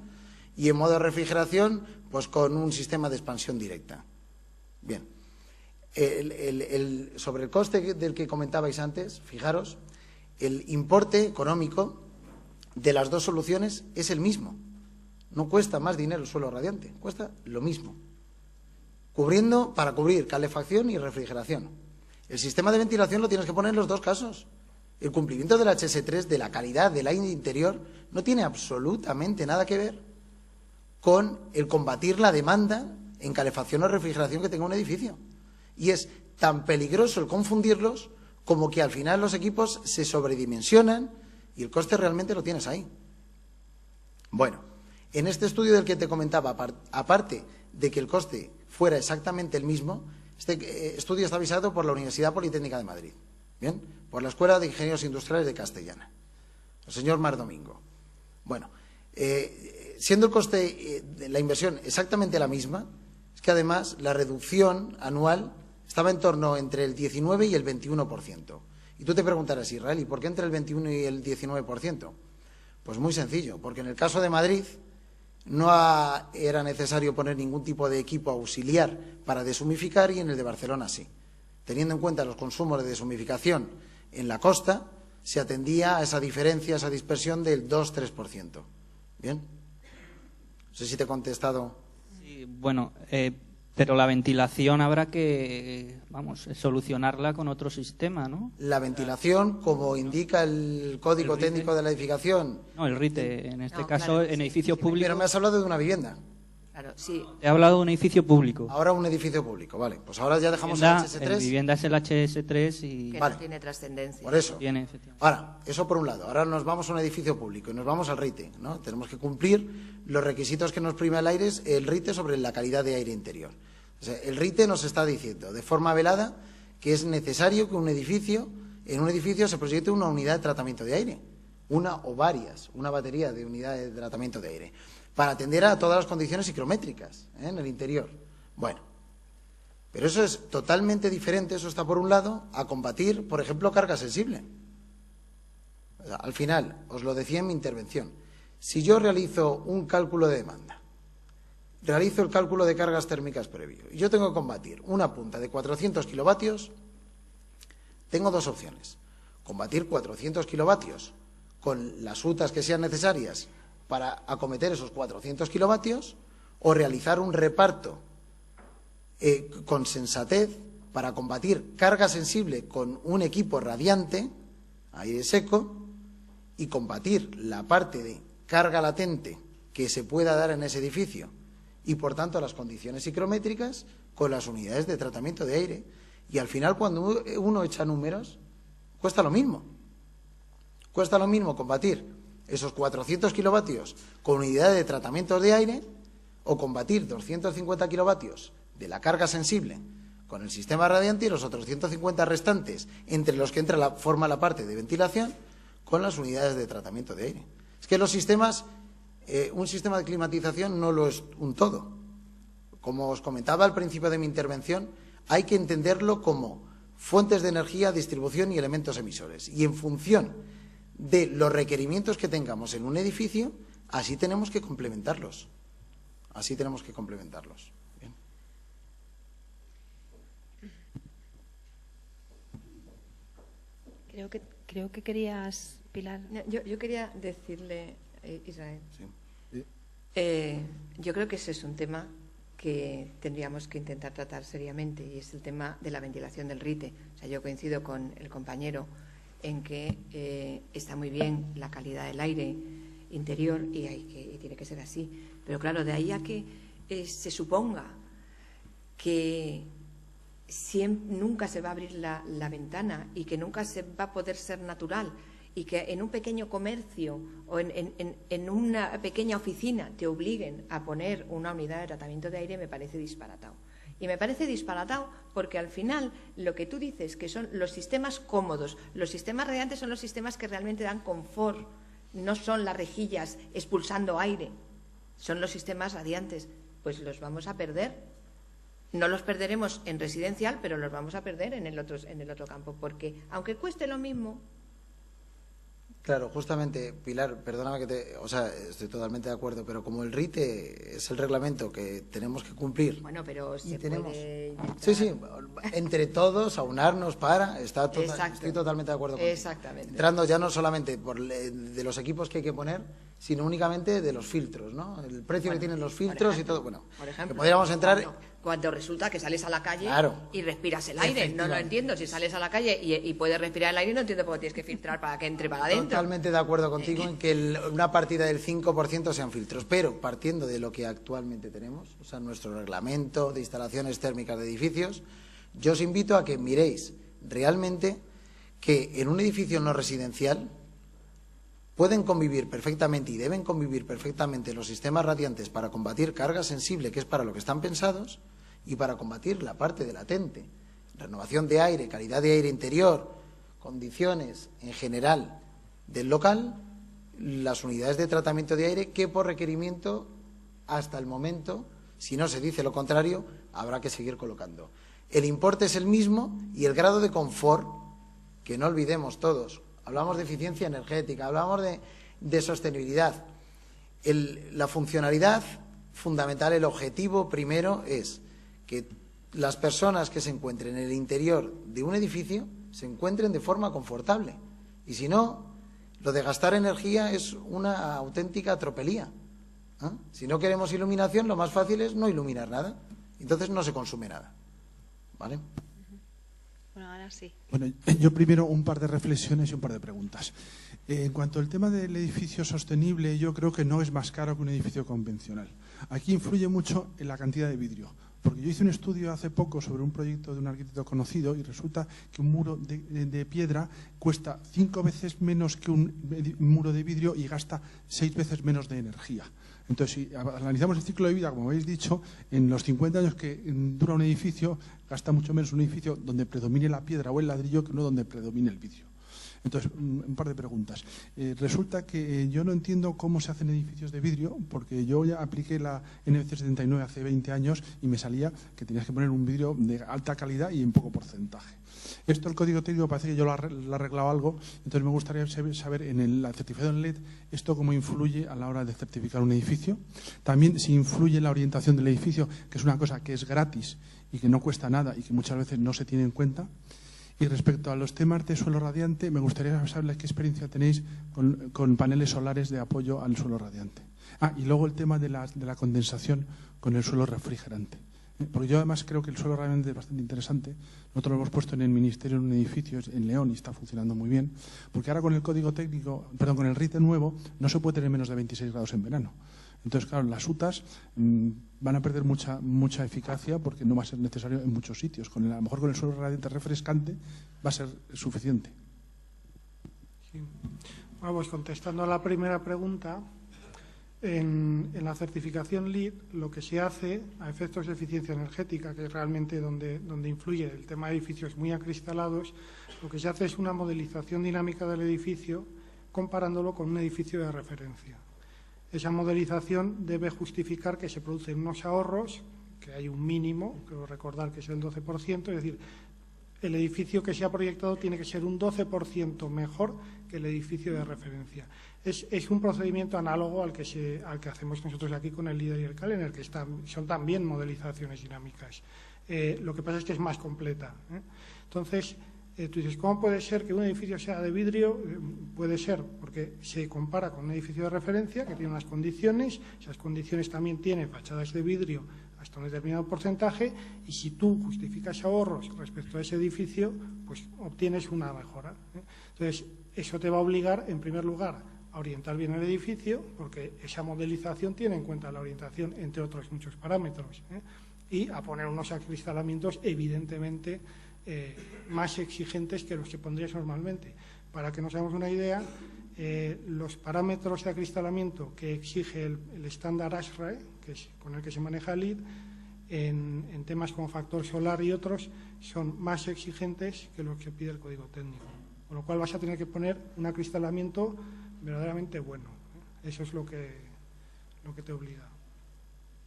y en modo de refrigeración, pues con un sistema de expansión directa. Bien. sobre el coste del que comentabais antes, fijaros, el importe económico de las dos soluciones es el mismo. No cuesta más dinero el suelo radiante, cuesta lo mismo. Para cubrir calefacción y refrigeración. El sistema de ventilación lo tienes que poner en los dos casos. El cumplimiento del HS3, de la calidad del aire interior, no tiene absolutamente nada que ver con el combatir la demanda en calefacción o refrigeración que tenga un edificio. Y es tan peligroso el confundirlos como que al final los equipos se sobredimensionan y el coste realmente lo tienes ahí. Bueno, en este estudio del que te comentaba, aparte de que el coste fuera exactamente el mismo, este estudio está avisado por la Universidad Politécnica de Madrid, ¿bien? Por la Escuela de Ingenieros Industriales de Castellana, el señor Mar Domingo. Bueno, siendo el coste de la inversión exactamente la misma, es que además la reducción anual estaba en torno entre el 19 y el 21%. Y tú te preguntarás, Israel, ¿y por qué entre el 21 y el 19%? Pues muy sencillo, porque en el caso de Madrid no era necesario poner ningún tipo de equipo auxiliar para deshumificar y en el de Barcelona sí. Teniendo en cuenta los consumos de deshumificación en la costa, se atendía a esa diferencia, a esa dispersión del 2-3%. ¿Bien? No sé si te he contestado. Sí, bueno, pero la ventilación habrá que, solucionarla con otro sistema, ¿no? La ventilación, como indica el Código Técnico de la Edificación. No, el RITE, en este caso, en edificios públicos. Pero me has hablado de una vivienda. Claro, sí. He hablado de un edificio público. Ahora un edificio público, vale. Pues ahora ya dejamos el HS3. Vivienda es el HS3 y... Que no tiene trascendencia. Por eso. Tiene, efectivamente. Ahora, eso por un lado. Ahora nos vamos a un edificio público y nos vamos al RITE, ¿no? Tenemos que cumplir los requisitos que nos prima el RITE sobre la calidad de aire interior. O sea, el RITE nos está diciendo de forma velada que es necesario que en un edificio se proyecte una unidad de tratamiento de aire, una o varias, una batería de unidades de tratamiento de aire, para atender a todas las condiciones psicométricas en el interior. Bueno, pero eso es totalmente diferente, eso está por un lado, a combatir, por ejemplo, carga sensible. O sea, al final, os lo decía en mi intervención, si yo realizo un cálculo de demanda, realizo el cálculo de cargas térmicas previo y yo tengo que combatir una punta de 400 kilovatios, tengo dos opciones. Combatir 400 kilovatios con las UTAs que sean necesarias para acometer esos 400 kilovatios o realizar un reparto con sensatez para combatir carga sensible con un equipo radiante, aire seco, y combatir la parte de carga latente que se pueda dar en ese edificio y, por tanto, las condiciones psicométricas con las unidades de tratamiento de aire. Y al final, cuando uno echa números, cuesta lo mismo. Cuesta lo mismo combatir esos 400 kilovatios con unidades de tratamiento de aire o combatir 250 kilovatios de la carga sensible con el sistema radiante y los otros 150 restantes, entre los que forma la parte de ventilación, con las unidades de tratamiento de aire. Es que los sistemas... un sistema de climatización no lo es un todo. Como os comentaba al principio de mi intervención, hay que entenderlo como fuentes de energía, distribución y elementos emisores. Y en función de los requerimientos que tengamos en un edificio, así tenemos que complementarlos. Así tenemos que complementarlos. Bien. Creo que querías, Pilar. Yo quería decirle, Israel, Sí. yo creo que ese es un tema que tendríamos que intentar tratar seriamente y es el tema de la ventilación del RITE. O sea, yo coincido con el compañero en que está muy bien la calidad del aire interior y tiene que ser así. Pero claro, de ahí a que se suponga que nunca se va a abrir la ventana y que nunca se va a poder ser natural y que en un pequeño comercio o en una pequeña oficina te obliguen a poner una unidad de tratamiento de aire, me parece disparatado. Y me parece disparatado porque al final lo que tú dices que son los sistemas cómodos, los sistemas radiantes son los sistemas que realmente dan confort, no son las rejillas expulsando aire, son los sistemas radiantes. Pues los vamos a perder. No los perderemos en residencial, pero los vamos a perder en el otro campo, porque aunque cueste lo mismo, Claro, justamente, Pilar, perdóname estoy totalmente de acuerdo, pero como el RITE es el reglamento que tenemos que cumplir. Bueno, pero se puede intentar... Sí, entre todos, aunarnos para... Estoy totalmente de acuerdo contigo. Exactamente. Entrando ya no solamente de los equipos que hay que poner, sino únicamente de los filtros, ¿no? El precio que tienen los filtros ejemplo, y todo. Bueno, por ejemplo, que podríamos entrar... Cuando resulta que sales a la calle claro, y respiras el aire. No lo entiendo. Si sales a la calle y puedes respirar el aire, no entiendo por qué tienes que filtrar para que entre para adentro. Totalmente de acuerdo contigo en que una partida del 5% sean filtros, pero partiendo de lo que actualmente tenemos, o sea, nuestro reglamento de instalaciones térmicas de edificios, yo os invito a que miréis realmente que en un edificio no residencial pueden convivir perfectamente y deben convivir perfectamente los sistemas radiantes para combatir carga sensible, que es para lo que están pensados, y para combatir la parte de latente, renovación de aire, calidad de aire interior, condiciones en general del local, las unidades de tratamiento de aire que por requerimiento hasta el momento, si no se dice lo contrario, habrá que seguir colocando. El importe es el mismo y el grado de confort, que no olvidemos todos, hablamos de eficiencia energética, hablamos de sostenibilidad. La funcionalidad fundamental, el objetivo primero es que las personas que se encuentren en el interior de un edificio se encuentren de forma confortable. Y si no, lo de gastar energía es una auténtica tropelía. Si no queremos iluminación, lo más fácil es no iluminar nada. Entonces no se consume nada. ¿Vale? Bueno, ahora sí. Bueno, yo primero un par de reflexiones y un par de preguntas. En cuanto al tema del edificio sostenible, yo creo que no es más caro que un edificio convencional. Aquí influye mucho en la cantidad de vidrio. Porque yo hice un estudio hace poco sobre un proyecto de un arquitecto conocido y resulta que un muro de piedra cuesta 5 veces menos que un muro de vidrio y gasta 6 veces menos de energía. Entonces, si analizamos el ciclo de vida, como habéis dicho, en los 50 años que dura un edificio, gasta mucho menos un edificio donde predomine la piedra o el ladrillo que no donde predomine el vidrio. Entonces, un par de preguntas. Resulta que yo no entiendo cómo se hacen edificios de vidrio, porque yo ya apliqué la NBC 79 hace 20 años y me salía que tenías que poner un vidrio de alta calidad y en poco porcentaje. Esto, el código técnico, parece que yo lo he arreglado algo, entonces me gustaría saber en la certificación LED esto cómo influye a la hora de certificar un edificio. También si influye en la orientación del edificio, que es una cosa que es gratis y que no cuesta nada y que muchas veces no se tiene en cuenta. Y respecto a los temas de suelo radiante, me gustaría saber qué experiencia tenéis con paneles solares de apoyo al suelo radiante. Y luego el tema de la condensación con el suelo refrigerante. Porque yo además creo que el suelo radiante es bastante interesante. Nosotros lo hemos puesto en el Ministerio en un edificio en León y está funcionando muy bien. Porque ahora con el código técnico, con el RITE nuevo, no se puede tener menos de 26 grados en verano. Entonces, claro, las UTAs van a perder mucha eficacia porque no va a ser necesario en muchos sitios. A lo mejor con el suelo radiante refrescante va a ser suficiente. Sí. Bueno, pues contestando a la primera pregunta, en la certificación LEED lo que se hace a efectos de eficiencia energética, que es realmente donde influye el tema de edificios muy acristalados, lo que se hace es una modelización dinámica del edificio comparándolo con un edificio de referencia. Esa modelización debe justificar que se producen unos ahorros, que hay un mínimo, creo recordar que es el 12%, es decir, el edificio que se ha proyectado tiene que ser un 12% mejor que el edificio de referencia. Es un procedimiento análogo al que hacemos nosotros aquí con el LEED y el Calener, que son también modelizaciones dinámicas. Lo que pasa es que es más completa. Entonces, tú dices, ¿cómo puede ser que un edificio sea de vidrio? Puede ser porque se compara con un edificio de referencia que tiene unas condiciones, esas condiciones también tienen fachadas de vidrio hasta un determinado porcentaje y si tú justificas ahorros respecto a ese edificio, pues obtienes una mejora. Entonces, eso te va a obligar, en primer lugar, a orientar bien el edificio, porque esa modelización tiene en cuenta la orientación, entre otros muchos parámetros, y a poner unos acristalamientos evidentemente más exigentes que los que pondrías normalmente. Para que nos hagamos una idea, los parámetros de acristalamiento que exige el estándar ASHRAE, que es con el que se maneja el LEED, en temas como factor solar y otros, son más exigentes que los que pide el código técnico. Con lo cual vas a tener que poner un acristalamiento verdaderamente bueno. Eso es lo que te obliga.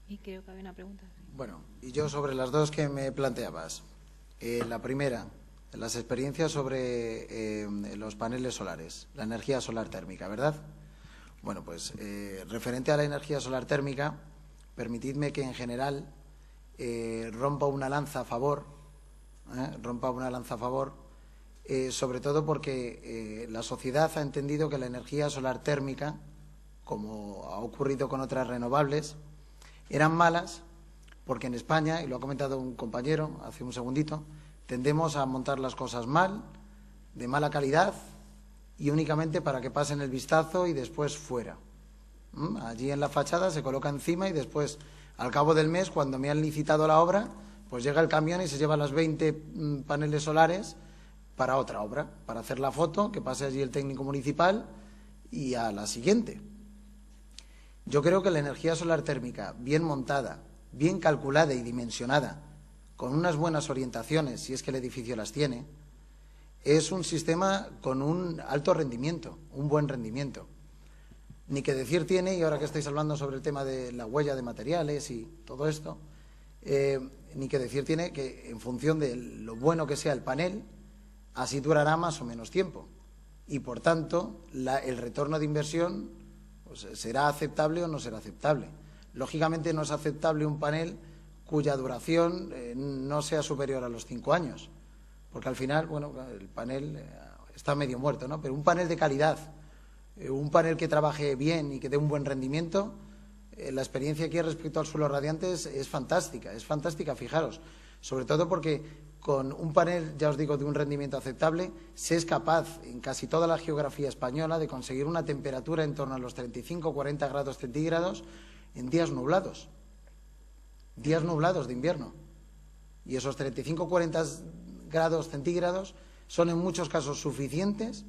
Y creo que había una pregunta. Bueno, y yo sobre las dos que me planteabas. La primera, las experiencias sobre los paneles solares, la energía solar térmica, ¿verdad? Bueno, pues referente a la energía solar térmica, permitidme que en general rompa una lanza a favor, sobre todo porque la sociedad ha entendido que la energía solar térmica, como ha ocurrido con otras renovables, eran malas porque en España, y lo ha comentado un compañero hace un segundito, tendemos a montar las cosas mal, de mala calidad y únicamente para que pasen el vistazo y después fuera. Allí en la fachada se coloca encima y después, al cabo del mes, cuando me han licitado la obra, pues llega el camión y se lleva las 20 paneles solares para otra obra, para hacer la foto, que pase allí el técnico municipal y a la siguiente. Yo creo que la energía solar térmica, bien montada, bien calculada y dimensionada, con unas buenas orientaciones, si es que el edificio las tiene, es un sistema con un alto rendimiento, un buen rendimiento. Ni que decir tiene, y ahora que estáis hablando sobre el tema de la huella de materiales y todo esto, ni que decir tiene que en función de lo bueno que sea el panel, así durará más o menos tiempo. Y por tanto, el retorno de inversión pues, será aceptable o no será aceptable. Lógicamente no es aceptable un panel cuya duración no sea superior a los 5 años, porque al final, bueno, el panel está medio muerto, ¿no? Pero un panel de calidad, un panel que trabaje bien y que dé un buen rendimiento, la experiencia aquí respecto al suelo radiante es fantástica, fijaros, sobre todo porque con un panel, ya os digo, de un rendimiento aceptable, se es capaz en casi toda la geografía española de conseguir una temperatura en torno a los 35-40 grados centígrados en días nublados de invierno. Y esos 35-40 grados centígrados son en muchos casos suficientes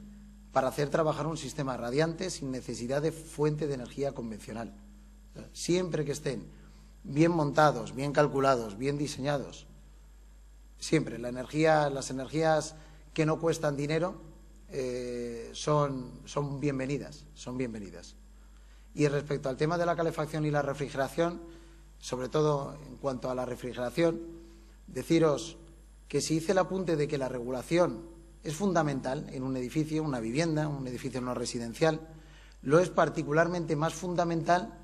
para hacer trabajar un sistema radiante sin necesidad de fuente de energía convencional. Siempre que estén bien montados, bien calculados, bien diseñados, siempre las energías que no cuestan dinero son bienvenidas, Y respecto al tema de la calefacción y la refrigeración, sobre todo en cuanto a la refrigeración, deciros que si hice el apunte de que la regulación es fundamental en un edificio, una vivienda, un edificio no residencial, lo es particularmente más fundamental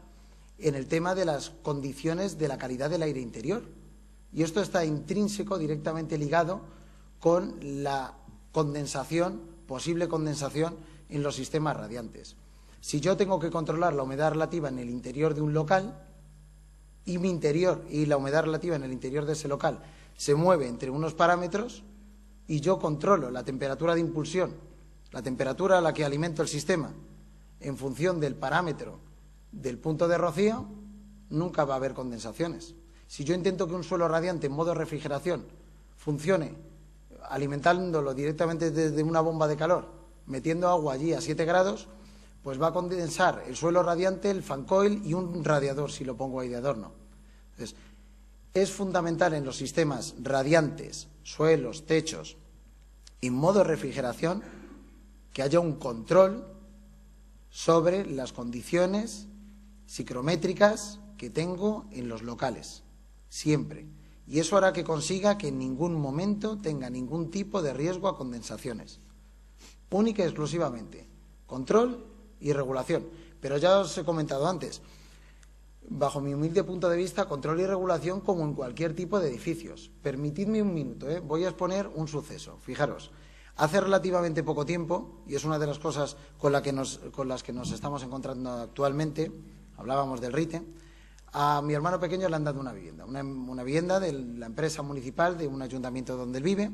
en el tema de las condiciones de la calidad del aire interior. Y esto está intrínseco, directamente ligado con la condensación, posible condensación en los sistemas radiantes. Si yo tengo que controlar la humedad relativa en el interior de un local y la humedad relativa en el interior de ese local se mueve entre unos parámetros y yo controlo la temperatura de impulsión, la temperatura a la que alimento el sistema en función del parámetro del punto de rocío, nunca va a haber condensaciones. Si yo intento que un suelo radiante en modo refrigeración funcione alimentándolo directamente desde una bomba de calor, metiendo agua allí a 7 grados, pues va a condensar el suelo radiante, el fan coil y un radiador, si lo pongo ahí de adorno. Entonces, es fundamental en los sistemas radiantes, suelos, techos, en modo refrigeración, que haya un control sobre las condiciones psicométricas que tengo en los locales, siempre. Y eso hará que consiga que en ningún momento tenga ningún tipo de riesgo a condensaciones. Única y exclusivamente. Control y regulación. Pero ya os he comentado antes, bajo mi humilde punto de vista, control y regulación como en cualquier tipo de edificios. Permitidme un minuto, voy a exponer un suceso. Fijaros, hace relativamente poco tiempo, y es una de las cosas con las que nos estamos encontrando actualmente, hablábamos del RITE, a mi hermano pequeño le han dado una vivienda de la empresa municipal de un ayuntamiento donde él vive,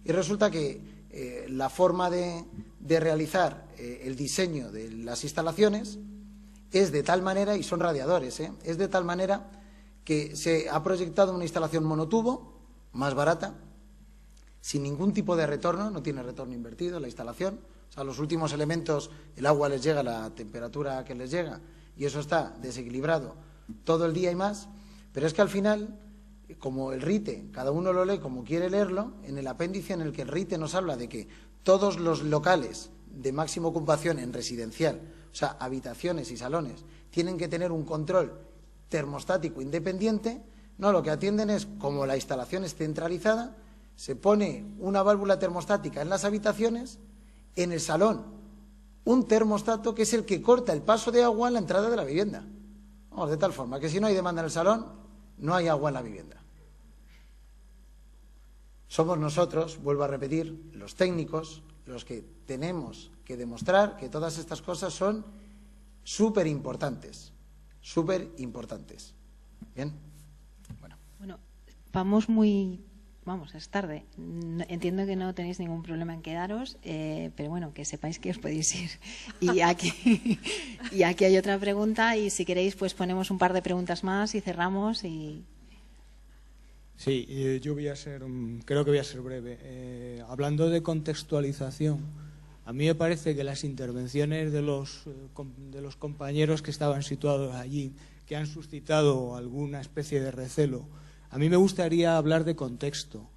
y resulta que la forma de realizar el diseño de las instalaciones es de tal manera, y son radiadores, es de tal manera que se ha proyectado una instalación monotubo, más barata, sin ningún tipo de retorno, no tiene retorno invertido la instalación, o sea, los últimos elementos, el agua les llega a la temperatura que les llega, y eso está desequilibrado todo el día y más, pero es que al final, como el RITE, cada uno lo lee como quiere leerlo, en el apéndice en el que el RITE nos habla de que todos los locales de máxima ocupación en residencial, o sea, habitaciones y salones, tienen que tener un control termostático independiente, no, lo que atienden es, como la instalación es centralizada, Se pone una válvula termostática en las habitaciones, en el salón un termostato que es el que corta el paso de agua en la entrada de la vivienda. Vamos, de tal forma que si no hay demanda en el salón, no hay agua en la vivienda. Somos nosotros, vuelvo a repetir, los técnicos, los que tenemos que demostrar que todas estas cosas son súper importantes. Súper importantes. ¿Bien? Bueno, vamos, es tarde. Entiendo que no tenéis ningún problema en quedaros, pero bueno, que sepáis que os podéis ir. Y aquí hay otra pregunta y si queréis pues ponemos un par de preguntas más y cerramos. Sí, yo creo que voy a ser breve. Hablando de contextualización, a mí me parece que las intervenciones de los compañeros que estaban situados allí, que han suscitado alguna especie de recelo, a mí me gustaría hablar de contexto.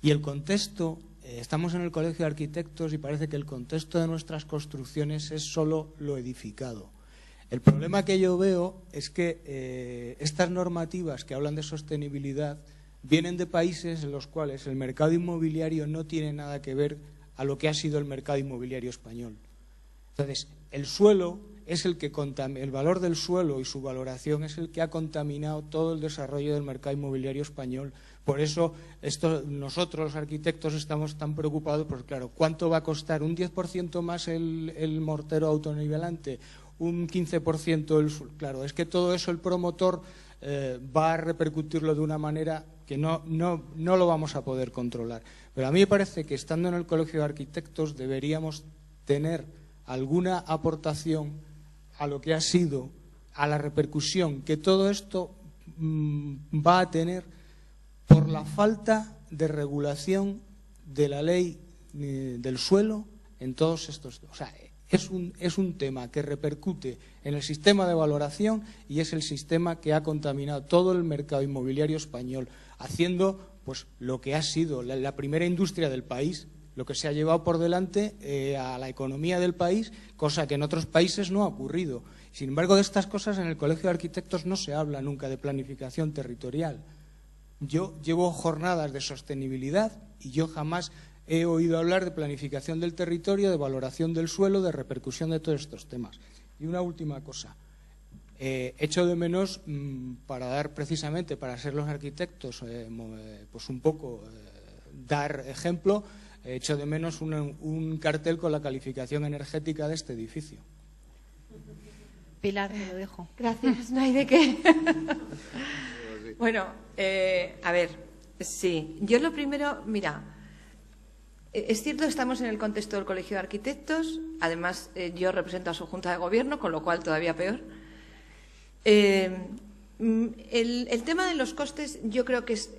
Y el contexto, estamos en el Colegio de Arquitectos y parece que el contexto de nuestras construcciones es solo lo edificado. El problema que yo veo es que estas normativas que hablan de sostenibilidad vienen de países en los cuales el mercado inmobiliario no tiene nada que ver a lo que ha sido el mercado inmobiliario español. Entonces, el suelo es el valor del suelo y su valoración es el que ha contaminado todo el desarrollo del mercado inmobiliario español. Por eso nosotros los arquitectos estamos tan preocupados porque, claro, ¿cuánto va a costar? ¿Un 10% más el mortero autonivelante? ¿Un 15%? Claro, es que todo eso el promotor va a repercutirlo de una manera que no lo vamos a poder controlar. Pero a mí me parece que estando en el Colegio de Arquitectos deberíamos tener alguna aportación a lo que ha sido, a la repercusión que todo esto va a tener por la falta de regulación de la ley del suelo en todos estos. O sea, es un tema que repercute en el sistema de valoración y es el sistema que ha contaminado todo el mercado inmobiliario español, haciendo pues lo que ha sido la primera industria del país, lo que se ha llevado por delante a la economía del país, cosa que en otros países no ha ocurrido. Sin embargo, de estas cosas en el Colegio de Arquitectos no se habla nunca de planificación territorial. Yo llevo jornadas de sostenibilidad y yo jamás he oído hablar de planificación del territorio, de valoración del suelo, de repercusión de todos estos temas. Y una última cosa. Echo de menos para ser los arquitectos, pues un poco dar ejemplo, echo de menos un cartel con la calificación energética de este edificio. Pilar, te lo dejo. Gracias, no hay de qué. Bueno, a ver, sí. Yo lo primero, mira, es cierto, estamos en el contexto del Colegio de Arquitectos, además yo represento a su Junta de Gobierno, con lo cual todavía peor. El tema de los costes, yo creo que es...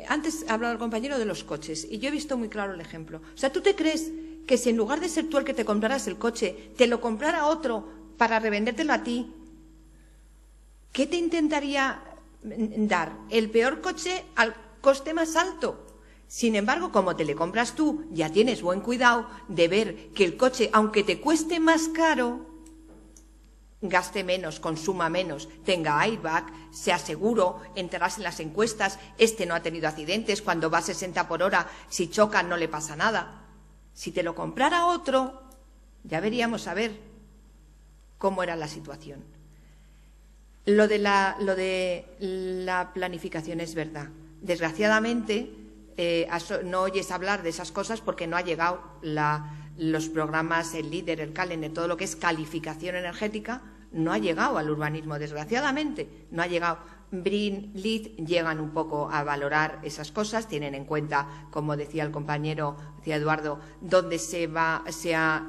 antes ha hablado el compañero de los coches y yo he visto muy claro el ejemplo. O sea, ¿tú te crees que si en lugar de ser tú el que te compraras el coche, te lo comprara otro para revendértelo a ti, qué te intentaría dar? El peor coche al coste más alto. Sin embargo, como te le compras tú, ya tienes buen cuidado de ver que el coche, aunque te cueste más caro, gaste menos, consuma menos, tenga airbag, sea seguro, entrarás en las encuestas, este no ha tenido accidentes, cuando va a 60 por hora, si choca no le pasa nada. Si te lo comprara otro, ya veríamos a ver cómo era la situación. Lo de la planificación es verdad. Desgraciadamente, no oyes hablar de esas cosas porque no ha llegado los programas, el LEED, el CALEN, todo lo que es calificación energética, no ha llegado al urbanismo, desgraciadamente, no ha llegado. BREEAM, LEED llegan un poco a valorar esas cosas, tienen en cuenta, como decía el compañero, decía Eduardo, dónde se ha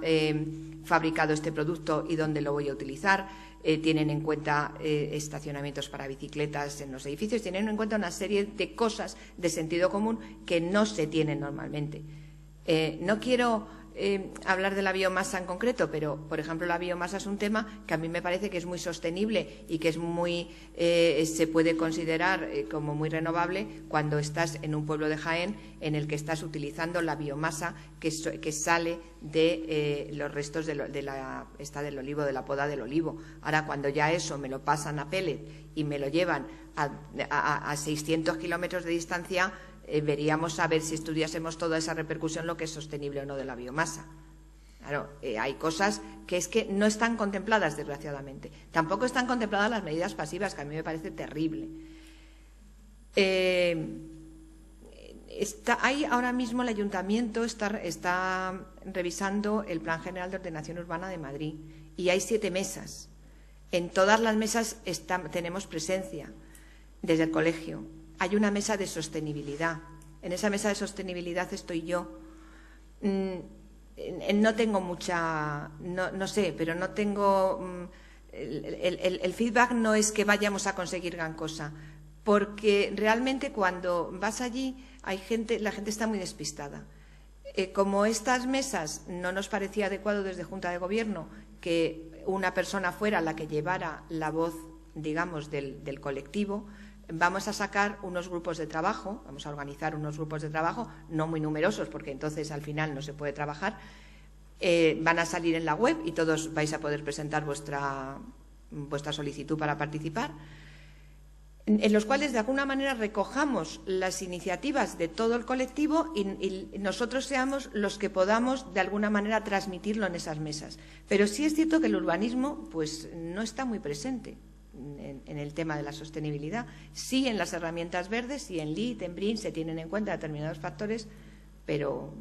fabricado este producto y dónde lo voy a utilizar, tienen en cuenta estacionamientos para bicicletas en los edificios, tienen en cuenta una serie de cosas de sentido común que no se tienen normalmente. No quiero hablar de la biomasa en concreto, pero, por ejemplo, la biomasa es un tema que a mí me parece que es muy sostenible y que es se puede considerar como muy renovable cuando estás en un pueblo de Jaén en el que estás utilizando la biomasa que sale de los restos del olivo, de la poda del olivo. Ahora, cuando ya eso me lo pasan a pellet y me lo llevan a 600 kilómetros de distancia, veríamos a ver si estudiásemos toda esa repercusión lo que es sostenible o no de la biomasa. Claro, hay cosas que es que no están contempladas, desgraciadamente. Tampoco están contempladas las medidas pasivas, que a mí me parece terrible. Ahora mismo el Ayuntamiento está revisando el Plan General de Ordenación Urbana de Madrid y hay 7 mesas. En todas las mesas tenemos presencia desde el colegio. Hay una mesa de sostenibilidad. En esa mesa de sostenibilidad estoy yo. No tengo mucha, no sé, pero no tengo, el feedback no es que vayamos a conseguir gran cosa, porque realmente cuando vas allí la gente está muy despistada. Como estas mesas no nos parecía adecuado desde Junta de Gobierno que una persona fuera la que llevara la voz, digamos, del colectivo, vamos a sacar unos grupos de trabajo, vamos a organizar unos grupos de trabajo, no muy numerosos, porque entonces al final no se puede trabajar. Van a salir en la web y todos vais a poder presentar vuestra solicitud para participar, en los cuales de alguna manera recojamos las iniciativas de todo el colectivo y nosotros seamos los que podamos de alguna manera transmitirlo en esas mesas. Pero sí es cierto que el urbanismo pues no está muy presente en el tema de la sostenibilidad. Sí, en las herramientas verdes, sí en LEED, en BRIN se tienen en cuenta determinados factores, pero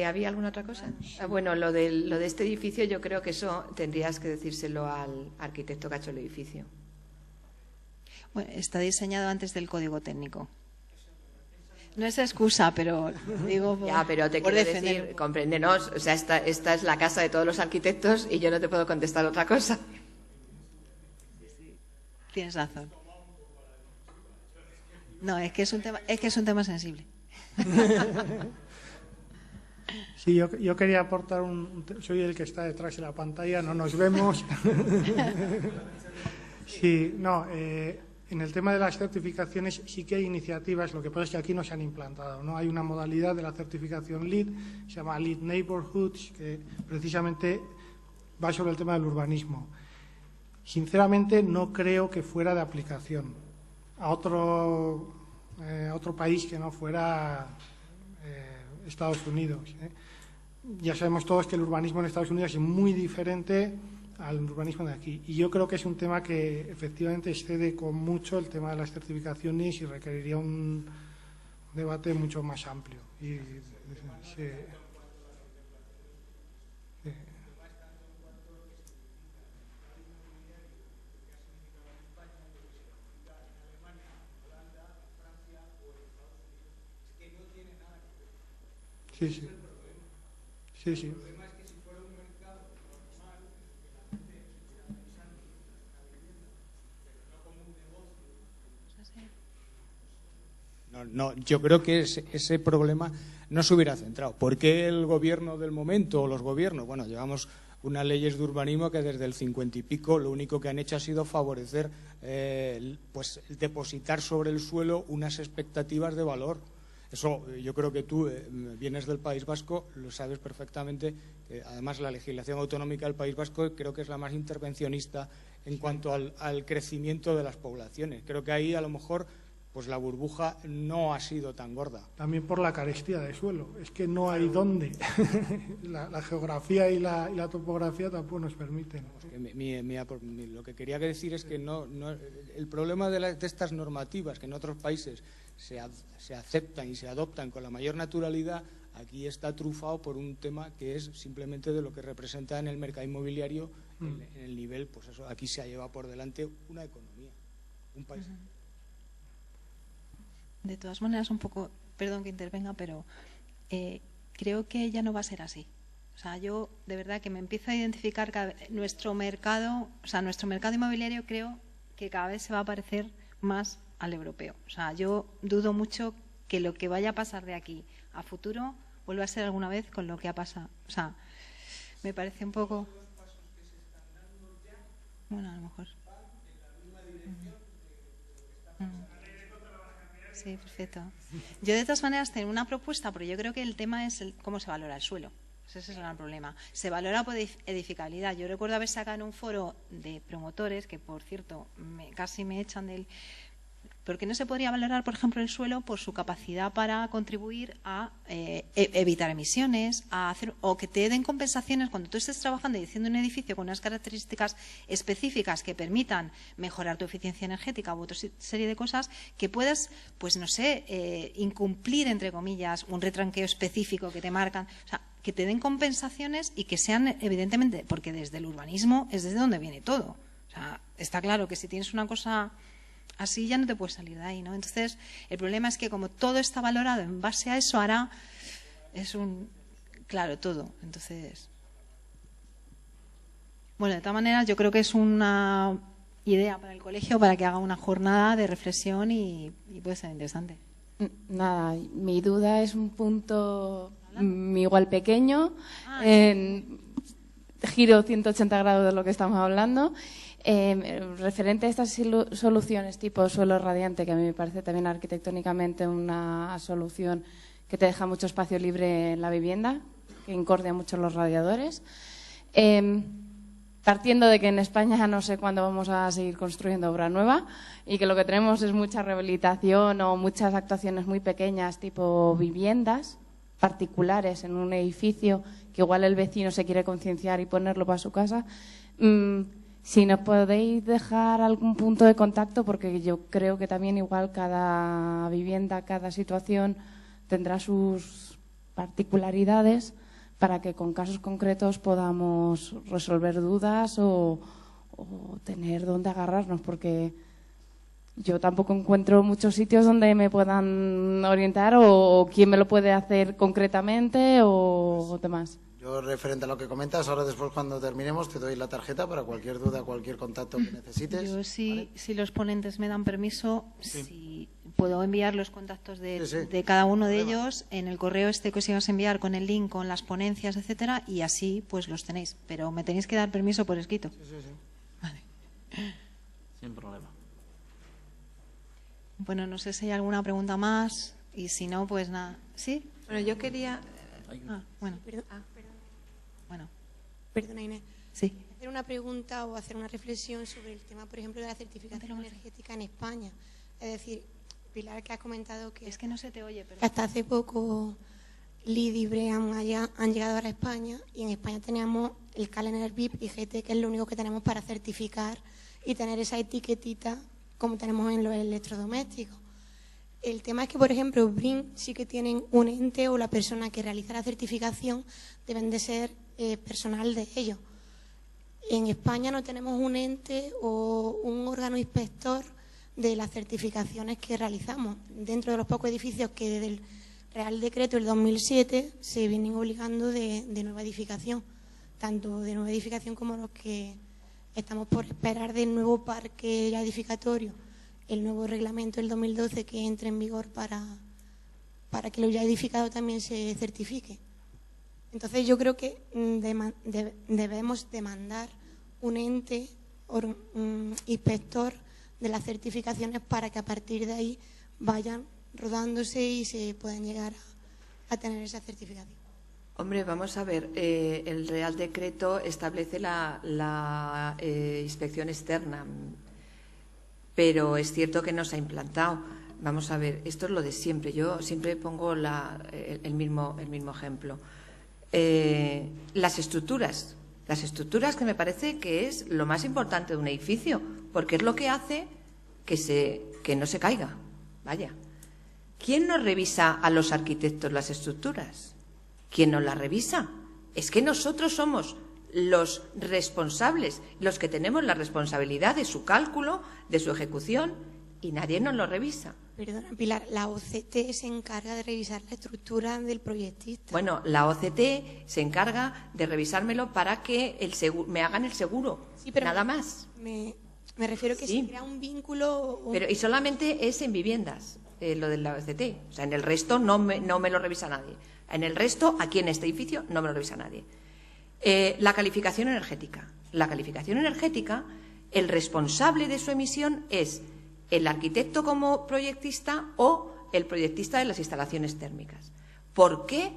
¿había alguna otra cosa? Bueno, lo de este edificio, yo creo que eso tendrías que decírselo al arquitecto que ha hecho el edificio. Bueno, está diseñado antes del código técnico. No es excusa, pero digo ya, pero te quiero decir, compréndenos, o sea, esta es la casa de todos los arquitectos y yo no te puedo contestar otra cosa. Tienes razón. No, es que es un tema sensible. Sí, yo quería aportar soy el que está detrás de la pantalla, no nos vemos. Sí, no, en el tema de las certificaciones sí que hay iniciativas, lo que pasa es que aquí no se han implantado, ¿no? Hay una modalidad de la certificación LEED, se llama LEED Neighborhoods, que precisamente va sobre el tema del urbanismo. Sinceramente no creo que fuera de aplicación a otro país que no fuera Estados Unidos. Ya sabemos todos que el urbanismo en Estados Unidos es muy diferente al urbanismo de aquí. Y yo creo que es un tema que efectivamente excede con mucho el tema de las certificaciones y requeriría un debate mucho más amplio. Sí. No, yo creo que ese problema no se hubiera centrado. ¿Por qué el gobierno del momento o los gobiernos? Bueno, llevamos unas leyes de urbanismo que desde el 50 y pico lo único que han hecho ha sido favorecer, pues depositar sobre el suelo unas expectativas de valor. Eso yo creo que tú vienes del País Vasco, lo sabes perfectamente. Además, la legislación autonómica del País Vasco creo que es la más intervencionista en cuanto al crecimiento de las poblaciones. Creo que ahí a lo mejor pues la burbuja no ha sido tan gorda. También por la carestía de suelo. Es que no hay dónde. La geografía y la topografía tampoco nos permiten. Lo que quería decir es que el problema de estas normativas que en otros países se aceptan y se adoptan con la mayor naturalidad, aquí está trufado por un tema que es simplemente de lo que representa en el mercado inmobiliario, en el nivel, pues eso, aquí se ha llevado por delante una economía, un país. De todas maneras, un poco, perdón que intervenga, pero creo que ya no va a ser así. O sea, yo de verdad que me empiezo a identificar nuestro mercado inmobiliario, creo que cada vez se va a parecer más al europeo. O sea, yo dudo mucho que lo que vaya a pasar de aquí a futuro vuelva a ser alguna vez con lo que ha pasado. O sea, me parece un poco... Bueno, a lo mejor. Sí, perfecto. Yo de todas maneras tengo una propuesta, porque yo creo que el tema es cómo se valora el suelo. Ese es el gran problema. Se valora por edificabilidad. Yo recuerdo haber sacado en un foro de promotores, que por cierto casi me echan del... ¿Por qué no se podría valorar, por ejemplo, el suelo por su capacidad para contribuir a evitar emisiones, o que te den compensaciones cuando tú estés trabajando y haciendo un edificio con unas características específicas que permitan mejorar tu eficiencia energética u otra serie de cosas, que puedas, pues no sé, incumplir, entre comillas, un retranqueo específico que te marcan, o sea, que te den compensaciones y que sean, evidentemente, porque desde el urbanismo es desde donde viene todo. O sea, está claro que si tienes una cosa así ya no te puedes salir de ahí, ¿no? Entonces, el problema es que como todo está valorado en base a eso, ahora es claro, todo. Entonces, bueno, de todas maneras, yo creo que es una idea para el colegio para que haga una jornada de reflexión y puede ser interesante. Nada, mi duda es un punto igual pequeño, giro 180 grados de lo que estamos hablando. Referente a estas soluciones tipo suelo radiante, que a mí me parece también arquitectónicamente una solución que te deja mucho espacio libre en la vivienda, que incordia mucho los radiadores. Partiendo de que en España ya no sé cuándo vamos a seguir construyendo obra nueva y que lo que tenemos es mucha rehabilitación o muchas actuaciones muy pequeñas tipo viviendas particulares en un edificio que igual el vecino se quiere concienciar y ponerlo para su casa. Si nos podéis dejar algún punto de contacto, porque yo creo que también igual cada vivienda, cada situación tendrá sus particularidades para que con casos concretos podamos resolver dudas o tener dónde agarrarnos, porque yo tampoco encuentro muchos sitios donde me puedan orientar o quién me lo puede hacer concretamente o demás. Yo, referente a lo que comentas, ahora después cuando terminemos te doy la tarjeta para cualquier duda, cualquier contacto que necesites. Yo ¿vale? Si los ponentes me dan permiso, si puedo enviar los contactos de cada uno de ellos en el correo que os ibas a enviar con el link, con las ponencias, etcétera, y así pues los tenéis. Pero me tenéis que dar permiso por escrito. Sí. Vale. Sin problema. Bueno, no sé si hay alguna pregunta más y si no, pues nada. ¿Sí? Bueno, yo quería... bueno. Bueno. Perdona, Inés. Sí. Hacer una pregunta o hacer una reflexión sobre el tema, por ejemplo, de la certificación energética en España. Es decir, Pilar, que has comentado que... Es que no se te oye, pero... Hasta hace poco Lid y Bream han llegado ahora a España y en España teníamos el Calener VIP y GT, que es lo único que tenemos para certificar y tener esa etiquetita como tenemos en los electrodomésticos. El tema es que, por ejemplo, BRIN sí que tienen un ente o la persona que realiza la certificación deben de ser personal de ellos. En España no tenemos un ente o un órgano inspector de las certificaciones que realizamos. Dentro de los pocos edificios que desde el Real Decreto del 2007 se vienen obligando de nueva edificación, tanto de nueva edificación como los que estamos por esperar del nuevo parque ya edificatorio, el nuevo reglamento del 2012 que entre en vigor para que lo ya edificado también se certifique. Entonces yo creo que debemos demandar un ente inspector de las certificaciones para que a partir de ahí vayan rodándose y se puedan llegar a tener esa certificación. Hombre, vamos a ver, el Real Decreto establece la inspección externa, pero es cierto que no se ha implantado. Vamos a ver, esto es lo de siempre. Yo siempre pongo el mismo ejemplo. Las estructuras que me parece que es lo más importante de un edificio, porque es lo que hace que no se caiga. Vaya. ¿Quién nos revisa a los arquitectos las estructuras? ¿Quién nos las revisa? Es que nosotros somos los responsables, los que tenemos la responsabilidad de su cálculo, de su ejecución, y nadie nos lo revisa. Perdona, Pilar, la OCT se encarga de revisar la estructura del proyectista. Bueno, la OCT se encarga de revisármelo para que me hagan el seguro, sí, pero nada más. Me refiero que si crea un vínculo... Pero, y solamente es en viviendas, lo de la OCT. O sea, en el resto no me lo revisa nadie. En el resto, aquí en este edificio, no me lo revisa nadie. La calificación energética. La calificación energética, el responsable de su emisión es el arquitecto como proyectista o el proyectista de las instalaciones térmicas. ¿Por qué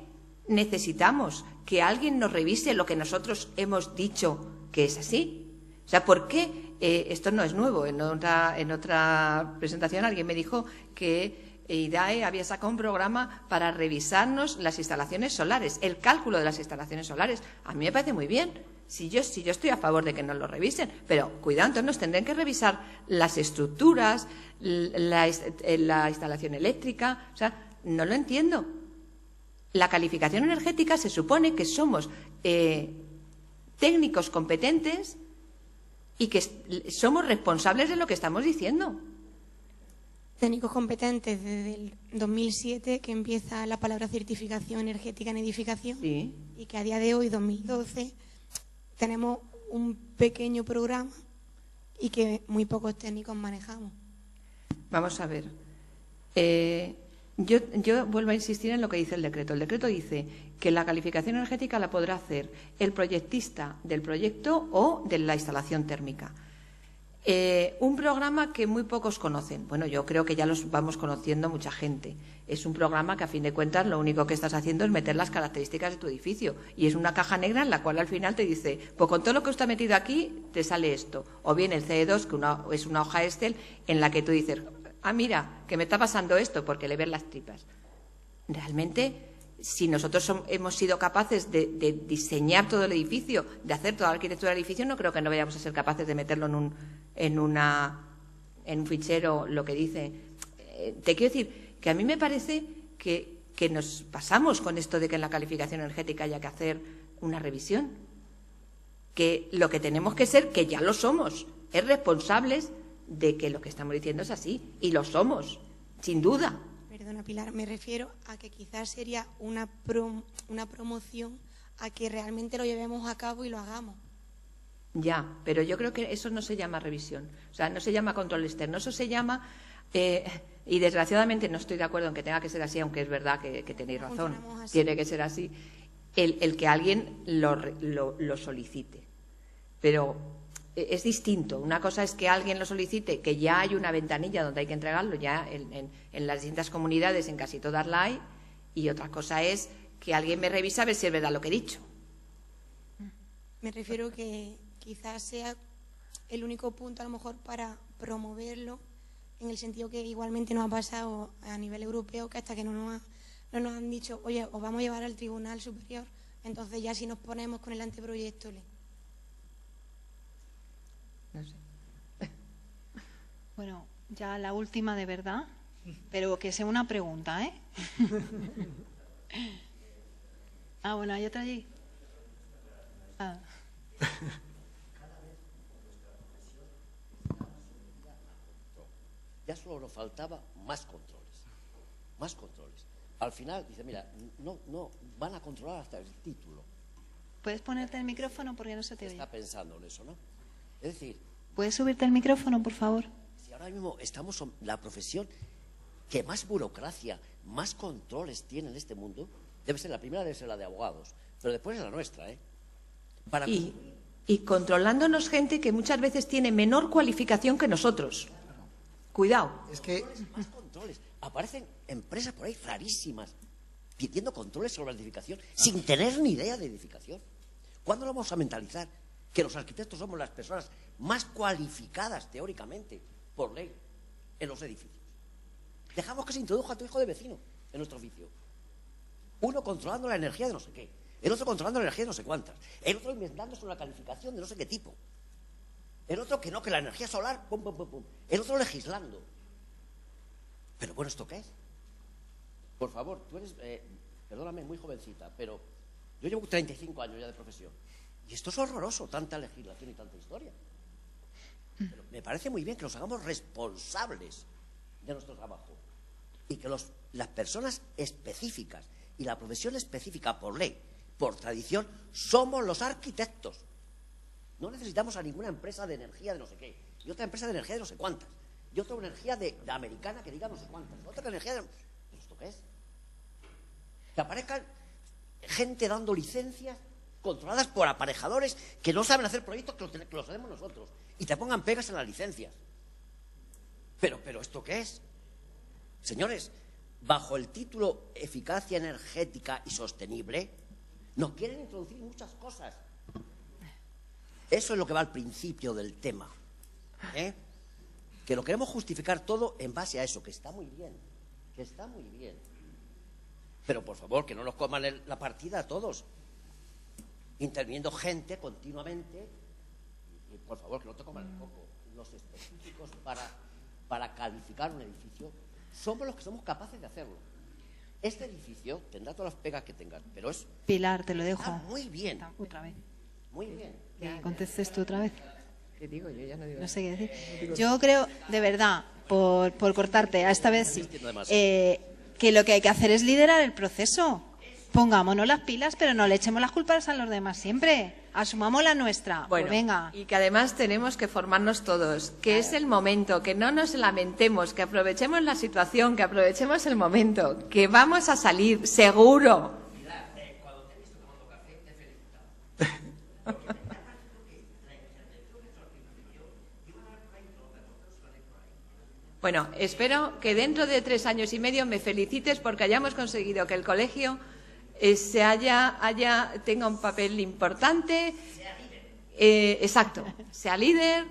necesitamos que alguien nos revise lo que nosotros hemos dicho que es así? O sea, ¿por qué esto no es nuevo. En otra presentación alguien me dijo que IDAE había sacado un programa para revisarnos las instalaciones solares, el cálculo de las instalaciones solares. A mí me parece muy bien. Si yo estoy a favor de que nos lo revisen, pero cuidado, entonces nos tendrán que revisar las estructuras, la instalación eléctrica. O sea, no lo entiendo. La calificación energética se supone que somos técnicos competentes y que somos responsables de lo que estamos diciendo. Técnicos competentes desde el 2007, que empieza la palabra certificación energética en edificación, sí. Y que a día de hoy, 2012, tenemos un pequeño programa y que muy pocos técnicos manejamos. Vamos a ver. Yo vuelvo a insistir en lo que dice el decreto. El decreto dice que la calificación energética la podrá hacer el proyectista del proyecto o de la instalación térmica. Un programa que muy pocos conocen. Bueno, yo creo que ya los vamos conociendo mucha gente. Es un programa que, a fin de cuentas, lo único que estás haciendo es meter las características de tu edificio. Y es una caja negra en la cual al final te dice, pues con todo lo que usted ha metido aquí, te sale esto. O bien el CE2, que es una hoja Excel en la que tú dices, ah, mira, que me está pasando esto, porque le ven las tripas. Realmente, si nosotros hemos sido capaces de diseñar todo el edificio, de hacer toda la arquitectura del edificio, no creo que no vayamos a ser capaces de meterlo en un fichero, lo que dice. Te quiero decir que a mí me parece que nos pasamos con esto de que en la calificación energética haya que hacer una revisión. Que lo que tenemos que ser, que ya lo somos, es responsables de que lo que estamos diciendo es así. Y lo somos, sin duda. Perdona, Pilar, me refiero a que quizás sería una promoción a que realmente lo llevemos a cabo y lo hagamos. Ya, pero yo creo que eso no se llama revisión. O sea, no se llama control externo. Eso se llama, y desgraciadamente no estoy de acuerdo en que tenga que ser así, aunque es verdad que tenéis razón. Tiene que ser así. El que alguien lo solicite. Pero es distinto. Una cosa es que alguien lo solicite, que ya hay una ventanilla donde hay que entregarlo, ya en las distintas comunidades, en casi todas la hay, y otra cosa es que alguien me revisa a ver si es verdad lo que he dicho. Me refiero que quizás sea el único punto, a lo mejor, para promoverlo, en el sentido que igualmente nos ha pasado a nivel europeo, que hasta que no nos han dicho, oye, os vamos a llevar al Tribunal Superior, entonces ya si nos ponemos con el anteproyecto... No sé. Bueno, ya la última de verdad, pero que sea una pregunta, ¿eh? Bueno, hay otra allí. Ya solo nos faltaba más controles. Más controles. Al final, dice, mira, no, van a controlar hasta el título. ¿Puedes ponerte el micrófono porque no se te oye? Está pensando en eso, ¿no? Es decir... ¿Puedes subirte el micrófono, por favor? Si ahora mismo estamos en la profesión que más burocracia, más controles tiene en este mundo, la primera debe ser la de abogados, pero después es la nuestra, ¿eh? Y controlándonos gente que muchas veces tiene menor cualificación que nosotros. Cuidado. Es que más controles. Aparecen empresas por ahí rarísimas pidiendo controles sobre la edificación sin tener ni idea de edificación. ¿Cuándo lo vamos a mentalizar? Que los arquitectos somos las personas más cualificadas teóricamente por ley en los edificios. Dejamos que se introduja a tu hijo de vecino en nuestro oficio. Uno controlando la energía de no sé qué, el otro controlando la energía de no sé cuántas, el otro inventando sobre la calificación de no sé qué tipo, el otro que no, que la energía solar, pum, pum, pum, pum, el otro legislando. Pero bueno, ¿esto qué es? Por favor, tú eres, perdóname, muy jovencita, pero yo llevo 35 años ya de profesión. Y esto es horroroso, tanta legislación y tanta historia. Pero me parece muy bien que nos hagamos responsables de nuestro trabajo y que las personas específicas y la profesión específica por ley, por tradición, somos los arquitectos. No necesitamos a ninguna empresa de energía de no sé qué, y otra empresa de energía de no sé cuántas, y otra energía de americana que diga no sé cuántas, otra energía de... ¿Pero esto qué es? Que aparezcan gente dando licencias controladas por aparejadores que no saben hacer proyectos que los hacemos nosotros y te pongan pegas en las licencias. Pero ¿esto qué es? Señores, bajo el título Eficacia Energética y Sostenible, nos quieren introducir muchas cosas. Eso es lo que va al principio del tema. Que lo queremos justificar todo en base a eso, que está muy bien, Pero, por favor, que no nos coman la partida a todos, interviniendo gente continuamente. Y, por favor, que no te coman el coco. Los específicos para calificar un edificio somos los que somos capaces de hacerlo. Este edificio tendrá todas las pegas que tengan, pero es... Pilar, te lo dejo. Está muy bien. Otra vez. Muy bien. Que contestes tú otra vez. ¿Qué digo? Yo ya no digo. No sé qué decir. Yo creo, de verdad, por cortarte, a esta vez sí, que lo que hay que hacer es liderar el proceso. Pongámonos las pilas, pero no le echemos las culpas a los demás siempre. Asumamos la nuestra. Bueno, pues venga. y que además tenemos que formarnos todos, que es el momento, que no nos lamentemos, que aprovechemos la situación, que aprovechemos el momento, que vamos a salir, seguro. Bueno, espero que dentro de 3 años y medio me felicites porque hayamos conseguido que el colegio tenga un papel importante. Exacto, sea líder.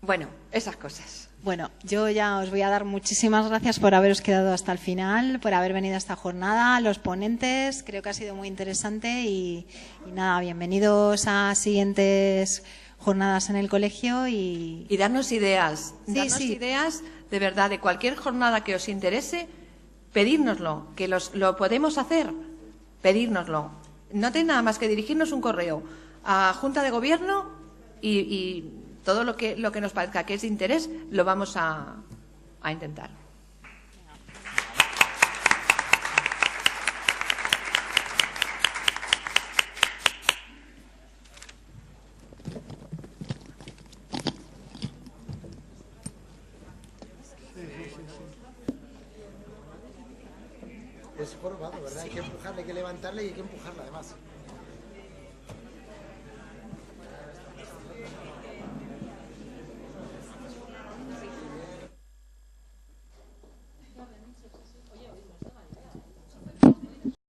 Bueno, esas cosas. Bueno, yo ya os voy a dar muchísimas gracias por haberos quedado hasta el final, por haber venido a esta jornada, los ponentes, creo que ha sido muy interesante y nada, bienvenidos a siguientes jornadas en el colegio y darnos ideas, sí. Ideas de verdad, de cualquier jornada que os interese, pedírnoslo, que lo podemos hacer, pedírnoslo. No tenéis nada más que dirigirnos un correo a Junta de Gobierno y todo lo que nos parezca que es de interés lo vamos a intentar. Es jorobado, ¿verdad? Hay que empujarle, hay que levantarle y hay que empujarla además.